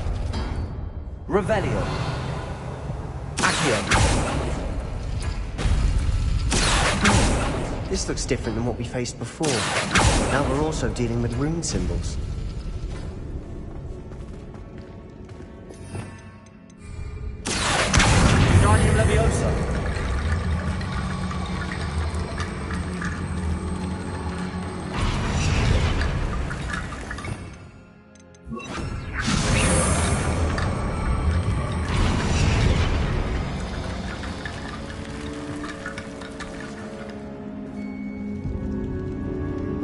[SPEAKER 2] Revelio. Accio.
[SPEAKER 16] This looks different than what we faced before. Now we're also dealing with rune symbols.
[SPEAKER 2] Wingardium Leviosa.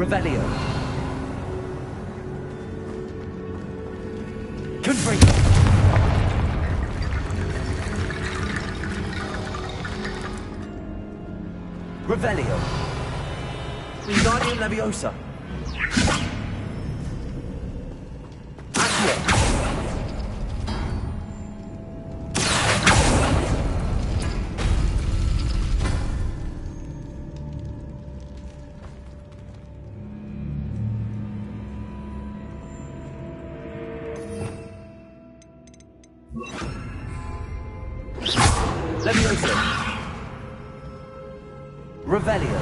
[SPEAKER 2] Revelio. Confringo. Revelio. Wingardium Leviosa. Accio. Leviosa. Revelio.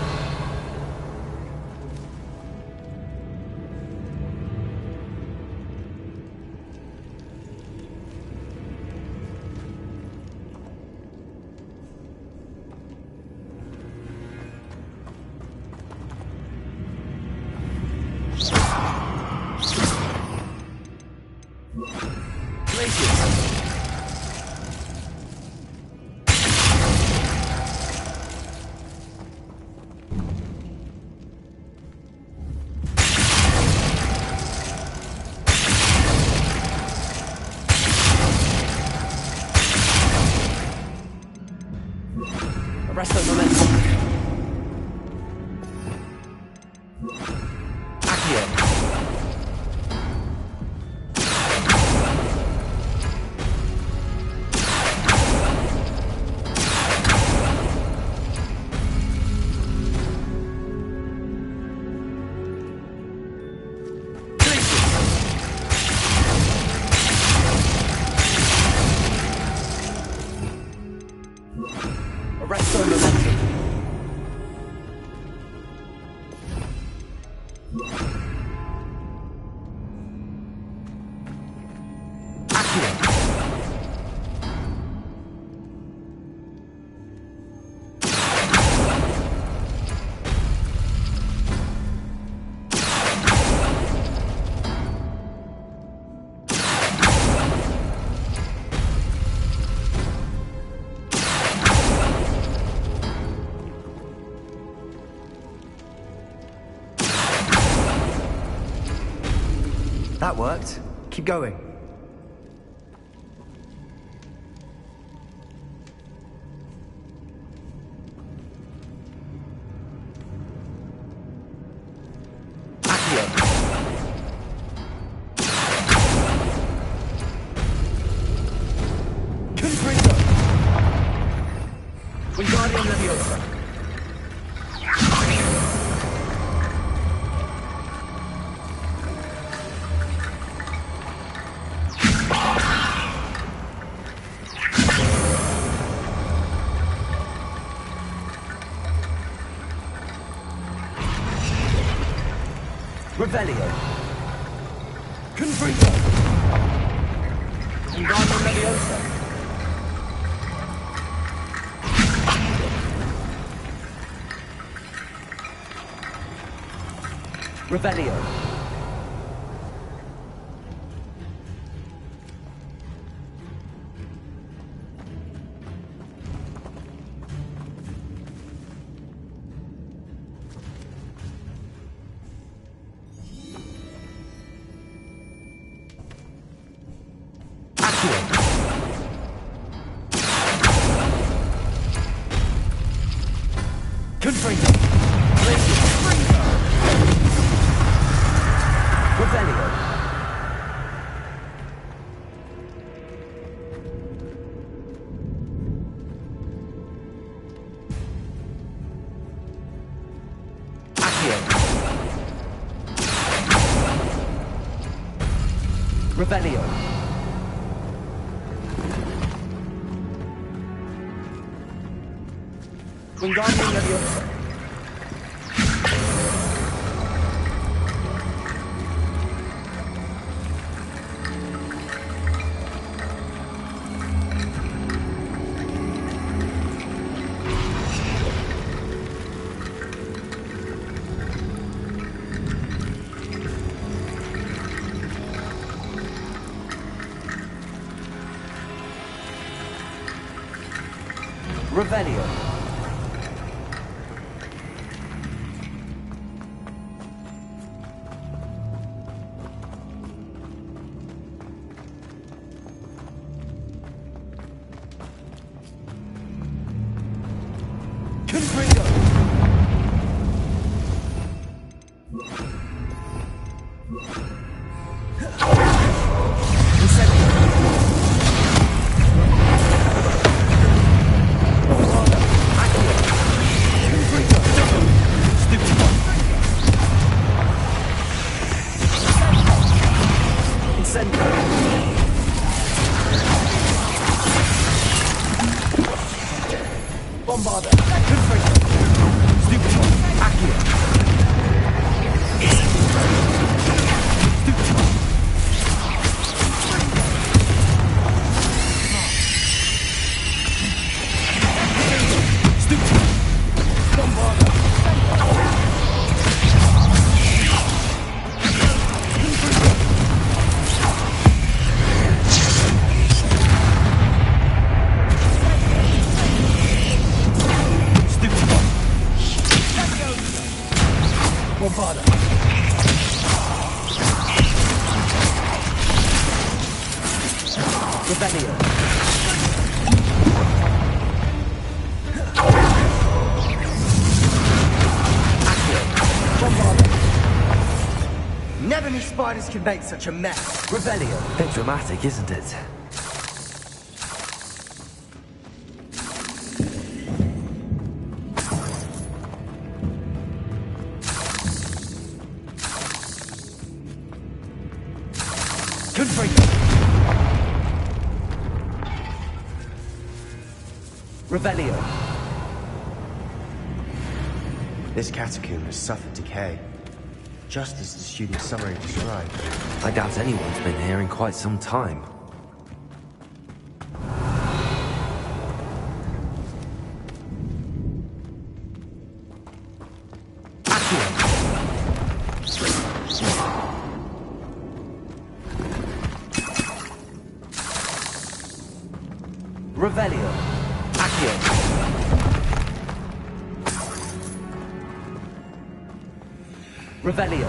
[SPEAKER 2] Arresto Momentum. Accio. Arresto Momentum. Accio.
[SPEAKER 16] That worked. Keep going.
[SPEAKER 2] Accio. Confringo. Wingardium Leviosa. Revelio. Confringo. Wingardium Leviosa. Revelio. Confringo. Revelio. Accio. Revelio. Wingardium Leviosa. Revelio.
[SPEAKER 16] Never knew spiders could make such a mess.
[SPEAKER 2] Revelio. Bit dramatic, isn't it?
[SPEAKER 16] Revelio. This catacomb has suffered decay, just as the student summary described.
[SPEAKER 2] I doubt anyone's been here in quite some time.
[SPEAKER 16] Revelio. Accio. Revelio.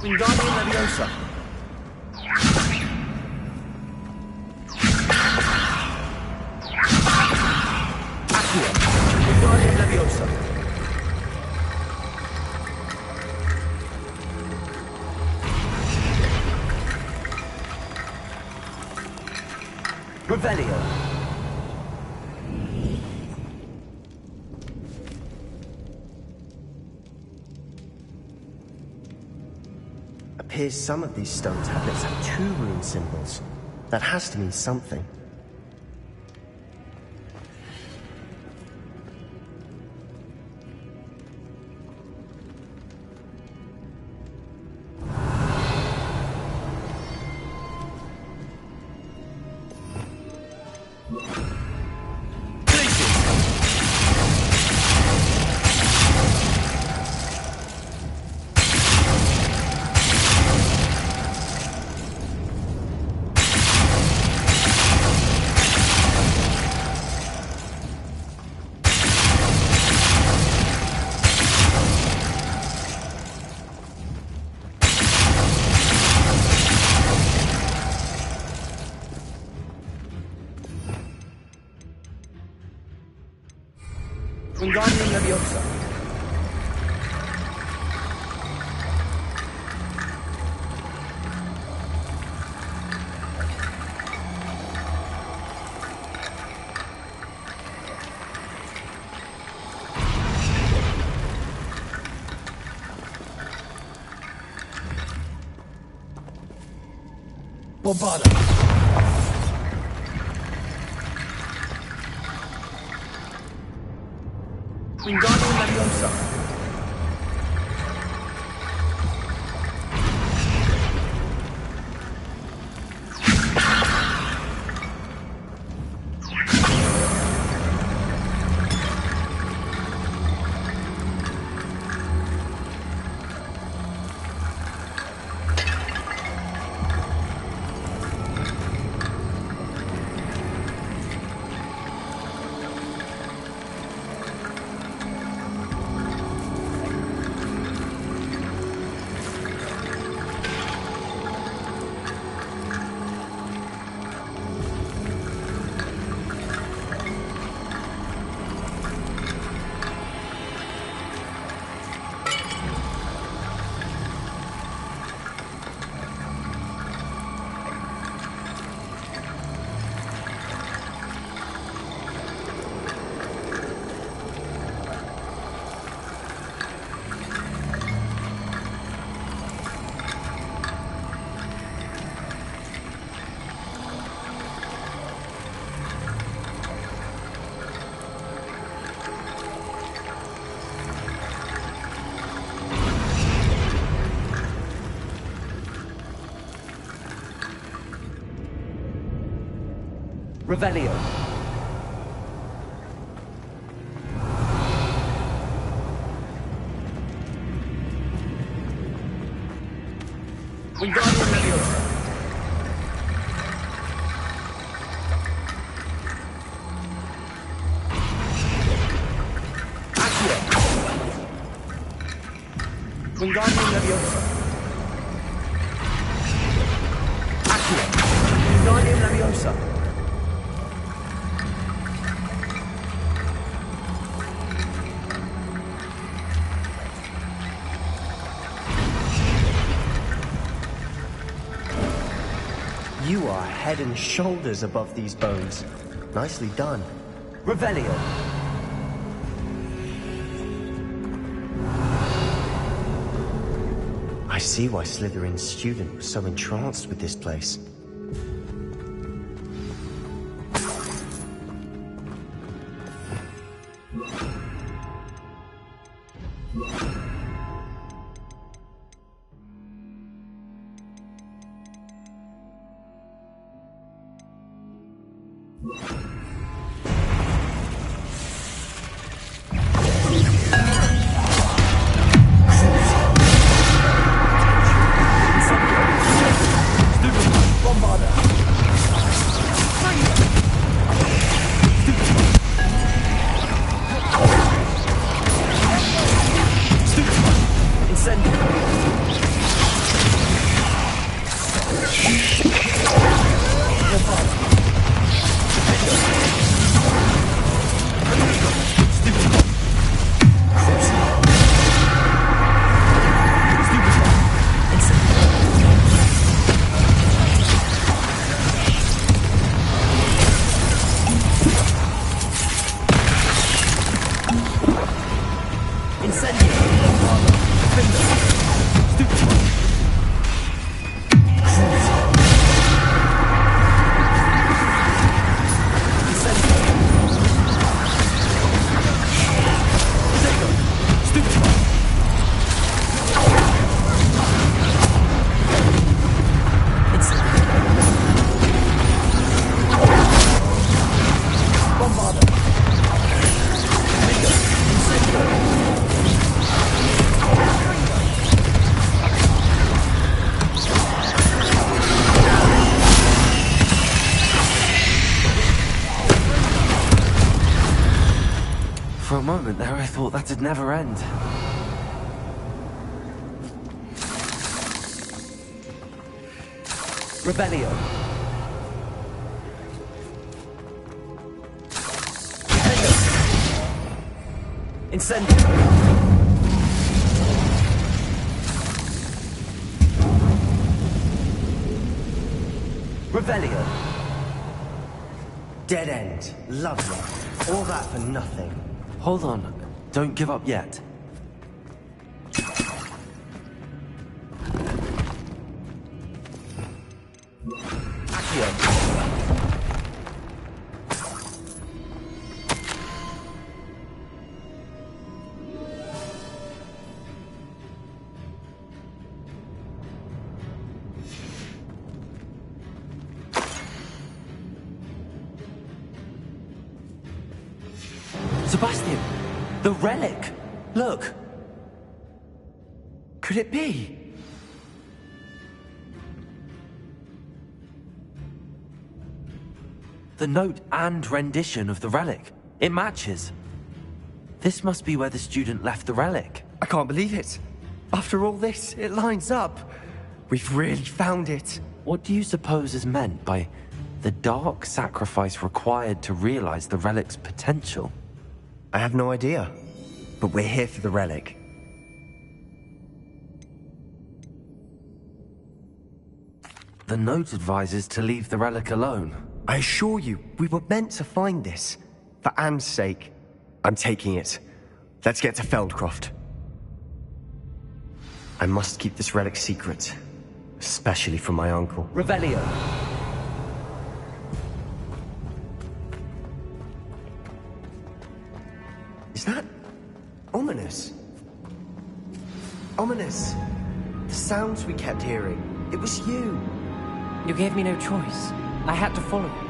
[SPEAKER 2] Wingardium Leviosa. Accio. Wingardium Leviosa. Revelio.
[SPEAKER 16] Appears some of these stone tablets have 2 rune symbols. That has to mean something.
[SPEAKER 2] Wingardium Leviosa. Bombarda. Wingardium Leviosa. Revelio.
[SPEAKER 17] Wingardium Leviosa. Accio. Wingardium Leviosa. Accio. Wingardium Leviosa.
[SPEAKER 16] You are head and shoulders above these bones. Nicely done.
[SPEAKER 2] Revelio.
[SPEAKER 16] I see why Slytherin's student was so entranced with this place.
[SPEAKER 2] For a moment there, I thought that'd never end. Revelio. Incendio. Revelio.
[SPEAKER 16] Dead end. Lovely. All that for nothing.
[SPEAKER 2] Hold on. Don't give up yet. Sebastian! The relic! Look! Could it be? The note and rendition of the relic. It matches. This must be where the student left the relic.
[SPEAKER 18] I can't believe it. After all this, it lines up. We've really found it.
[SPEAKER 2] What do you suppose is meant by the dark sacrifice required to realize the relic's potential?
[SPEAKER 16] I have no idea, but we're here for the relic.
[SPEAKER 2] The note advises to leave the relic alone.
[SPEAKER 16] I assure you, we were meant to find this. For Anne's sake. I'm taking it. Let's get to Feldcroft. I must keep this relic secret. Especially from my uncle.
[SPEAKER 2] Revelio.
[SPEAKER 16] Is that ominous? Ominous. The sounds we kept hearing. It was you.
[SPEAKER 18] You gave me no choice. I had to follow you.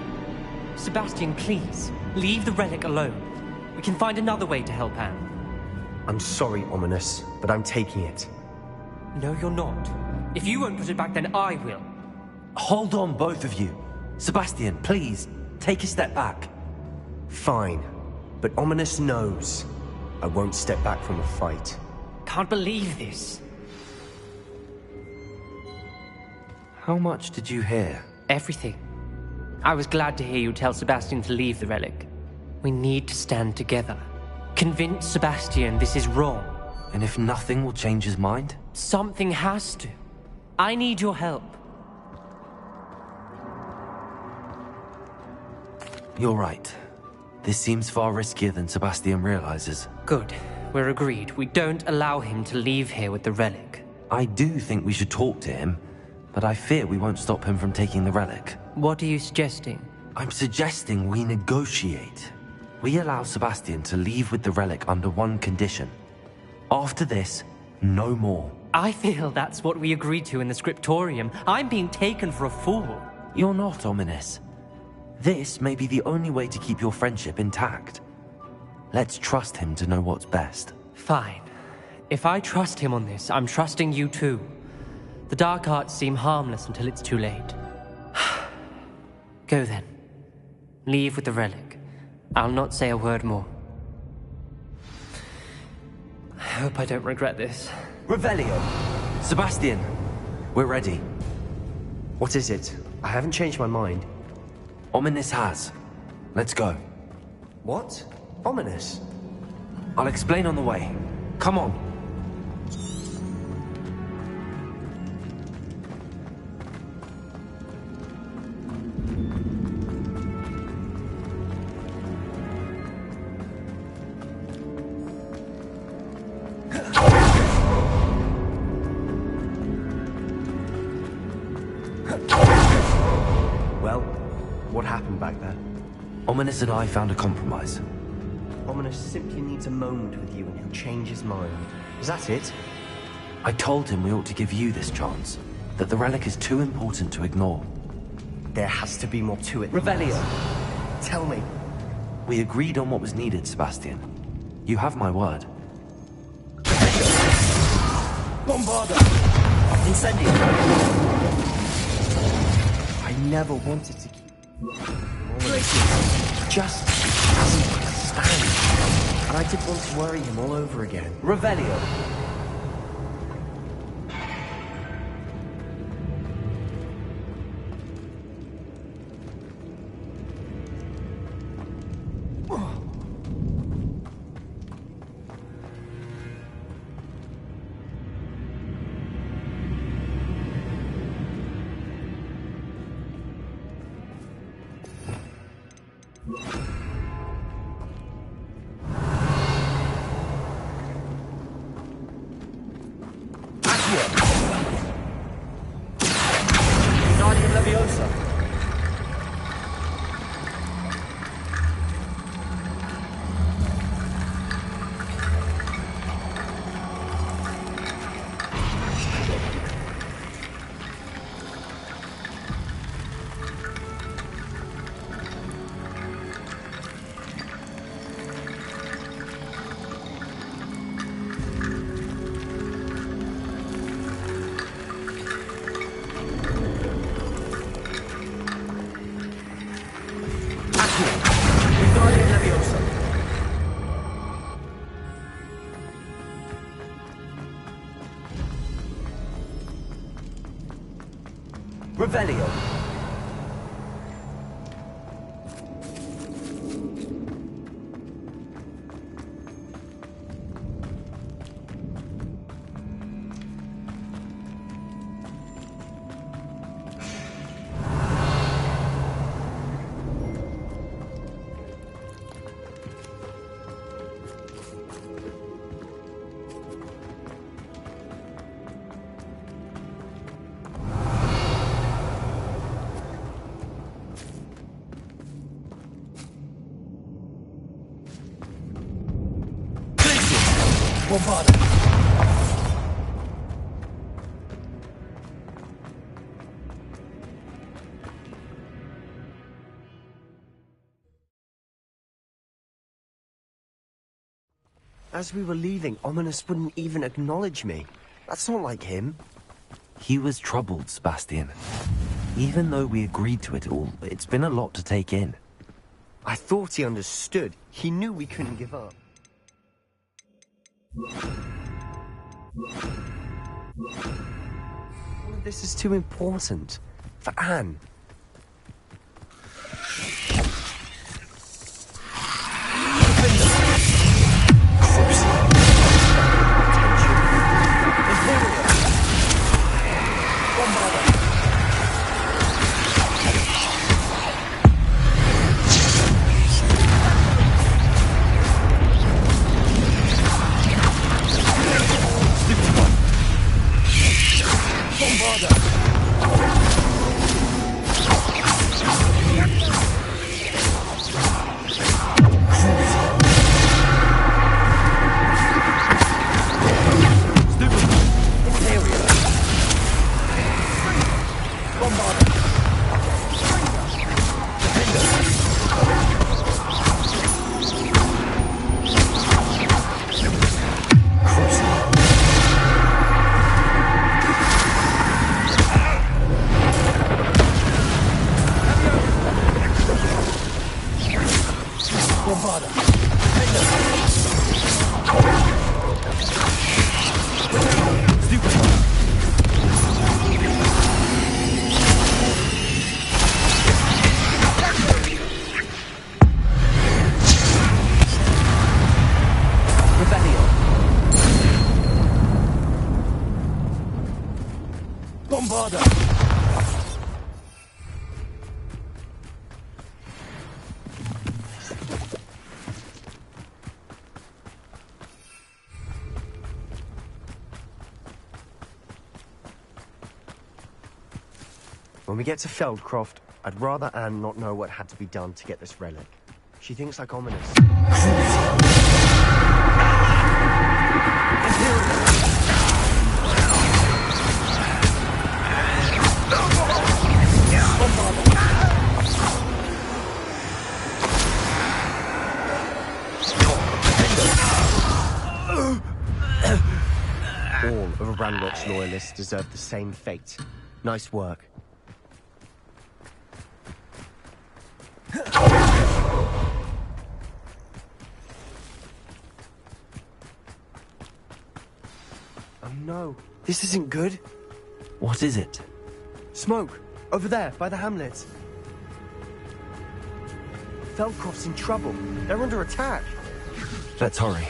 [SPEAKER 19] Sebastian, please. Leave the relic alone. We can find another way to help Anne.
[SPEAKER 18] I'm sorry, Ominous, but I'm taking it.
[SPEAKER 19] No, you're not. If you won't put it back, then I will.
[SPEAKER 2] Hold on, both of you. Sebastian, please, take a step back.
[SPEAKER 18] Fine, but Ominous knows I won't step back from a fight.
[SPEAKER 19] Can't believe this.
[SPEAKER 2] How much did you hear?
[SPEAKER 19] Everything. I was glad to hear you tell Sebastian to leave the relic. We need to stand together. Convince Sebastian this is wrong.
[SPEAKER 2] And if nothing will change his mind?
[SPEAKER 19] Something has to. I need your help.
[SPEAKER 2] You're right. This seems far riskier than Sebastian realizes.
[SPEAKER 19] Good. We're agreed. We don't allow him to leave here with the relic.
[SPEAKER 2] I do think we should talk to him, but I fear we won't stop him from taking the relic.
[SPEAKER 19] What are you suggesting?
[SPEAKER 2] I'm suggesting we negotiate. We allow Sebastian to leave with the relic under one condition. After this, no more.
[SPEAKER 19] I feel that's what we agreed to in the scriptorium. I'm being taken for a fool.
[SPEAKER 2] You're not, Ominous. This may be the only way to keep your friendship intact. Let's trust him to know what's best.
[SPEAKER 19] Fine. If I trust him on this, I'm trusting you too. The dark arts seem harmless until it's too late. Go then. Leave with the relic. I'll not say a word more. I hope I don't regret this.
[SPEAKER 2] Revelio! Sebastian! We're ready.
[SPEAKER 18] What is it? I haven't changed my mind.
[SPEAKER 2] Ominous has. Let's go.
[SPEAKER 18] What? Ominous?
[SPEAKER 2] I'll explain on the way. Come on.
[SPEAKER 18] What happened back there?
[SPEAKER 2] Ominous and I found a compromise.
[SPEAKER 18] Ominous simply needs a moment with you and he'll change his mind. Is that it?
[SPEAKER 2] I told him we ought to give you this chance. That the relic is too important to ignore.
[SPEAKER 18] There has to be more to it.
[SPEAKER 2] Revelio!
[SPEAKER 18] Tell me.
[SPEAKER 2] We agreed on what was needed, Sebastian. You have my word.
[SPEAKER 17] Bombarda! Incendio!
[SPEAKER 18] I never wanted to keep... Just doesn't understand. And I did want to worry him all over again.
[SPEAKER 2] Revelio!
[SPEAKER 17] Leviosa.
[SPEAKER 2] Revelio!
[SPEAKER 17] Bombarda!
[SPEAKER 16] As we were leaving, Ominous wouldn't even acknowledge me. That's not like him.
[SPEAKER 2] He was troubled, Sebastian. Even though we agreed to it all, it's been a lot to take in.
[SPEAKER 16] I thought he understood. He knew we couldn't give up. All of this is too important. For Anne. When we get to Feldcroft, I'd rather Anne not know what had to be done to get this relic. She thinks like Ominous. All of Ranrock's loyalists deserve the same fate. Nice work. Oh no, this isn't good.
[SPEAKER 2] What is it?
[SPEAKER 16] Smoke, over there, by the hamlet. Feldcroft's in trouble. They're under attack.
[SPEAKER 2] Let's hurry.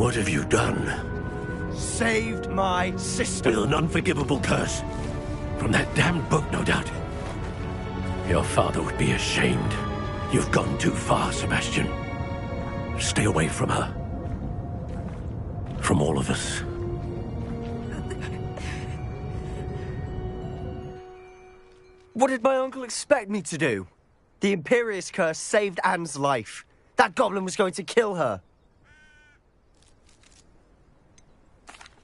[SPEAKER 11] What have you done?
[SPEAKER 18] Saved my sister.
[SPEAKER 11] With an unforgivable curse. From that damned book, no doubt. Your father would be ashamed. You've gone too far, Sebastian. Stay away from her. From all of us.
[SPEAKER 18] What did my uncle expect me to do? The Imperious curse saved Anne's life. That goblin was going to kill her.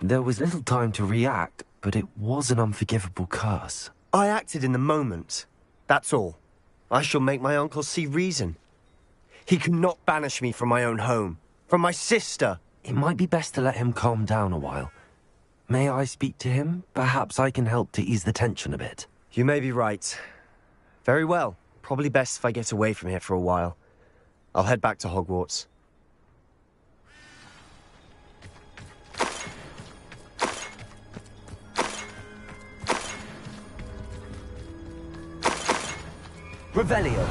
[SPEAKER 2] There was little time to react, but it was an unforgivable curse.
[SPEAKER 16] I acted in the moment. That's all. I shall make my uncle see reason. He cannot banish me from my own home, from my sister.
[SPEAKER 2] It might be best to let him calm down a while. May I speak to him? Perhaps I can help to ease the tension a bit.
[SPEAKER 16] You may be right. Very well. Probably best if I get away from here for a while. I'll head back to Hogwarts.
[SPEAKER 18] Revelio.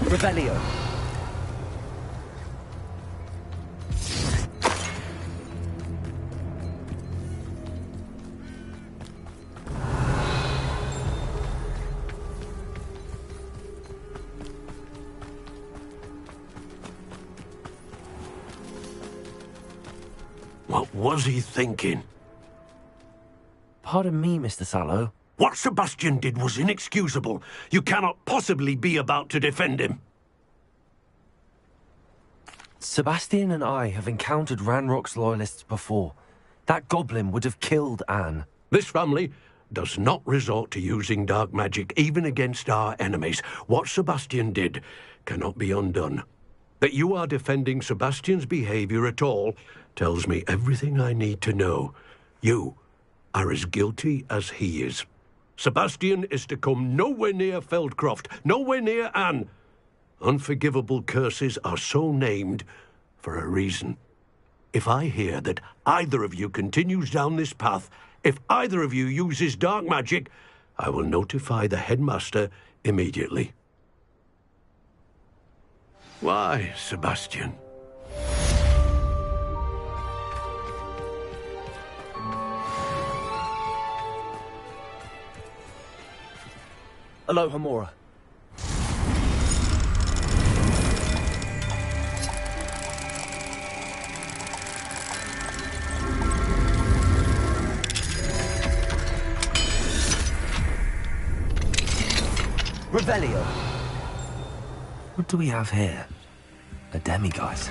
[SPEAKER 18] Revelio.
[SPEAKER 11] What was he thinking?
[SPEAKER 2] Pardon me, Mr. Sallow.
[SPEAKER 11] What Sebastian did was inexcusable. You cannot possibly be about to defend him.
[SPEAKER 2] Sebastian and I have encountered Ranrock's loyalists before. That goblin would have killed Anne.
[SPEAKER 11] This family does not resort to using dark magic, even against our enemies. What Sebastian did cannot be undone. That you are defending Sebastian's behavior at all tells me everything I need to know. You are as guilty as he is. Sebastian is to come nowhere near Feldcroft, nowhere near Anne. Unforgivable curses are so named for a reason. If I hear that either of you continues down this path, if either of you uses dark magic, I will notify the headmaster immediately. Why, Sebastian?
[SPEAKER 18] Aloha, Mora. Revelio.
[SPEAKER 2] What do we have here? A demiguise.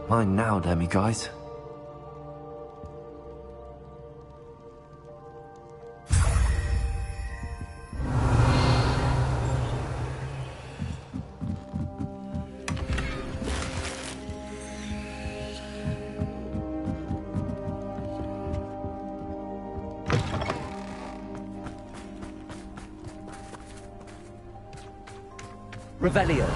[SPEAKER 2] Mine now, demiguise.
[SPEAKER 18] Revelio.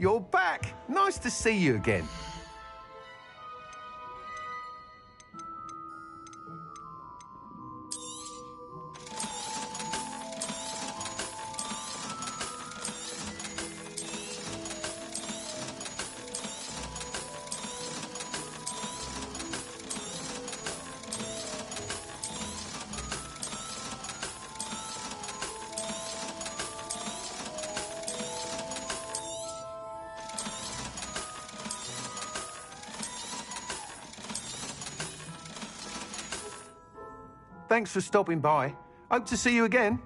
[SPEAKER 8] you're back. Nice to see you again. Thanks for stopping by. Hope to see you again.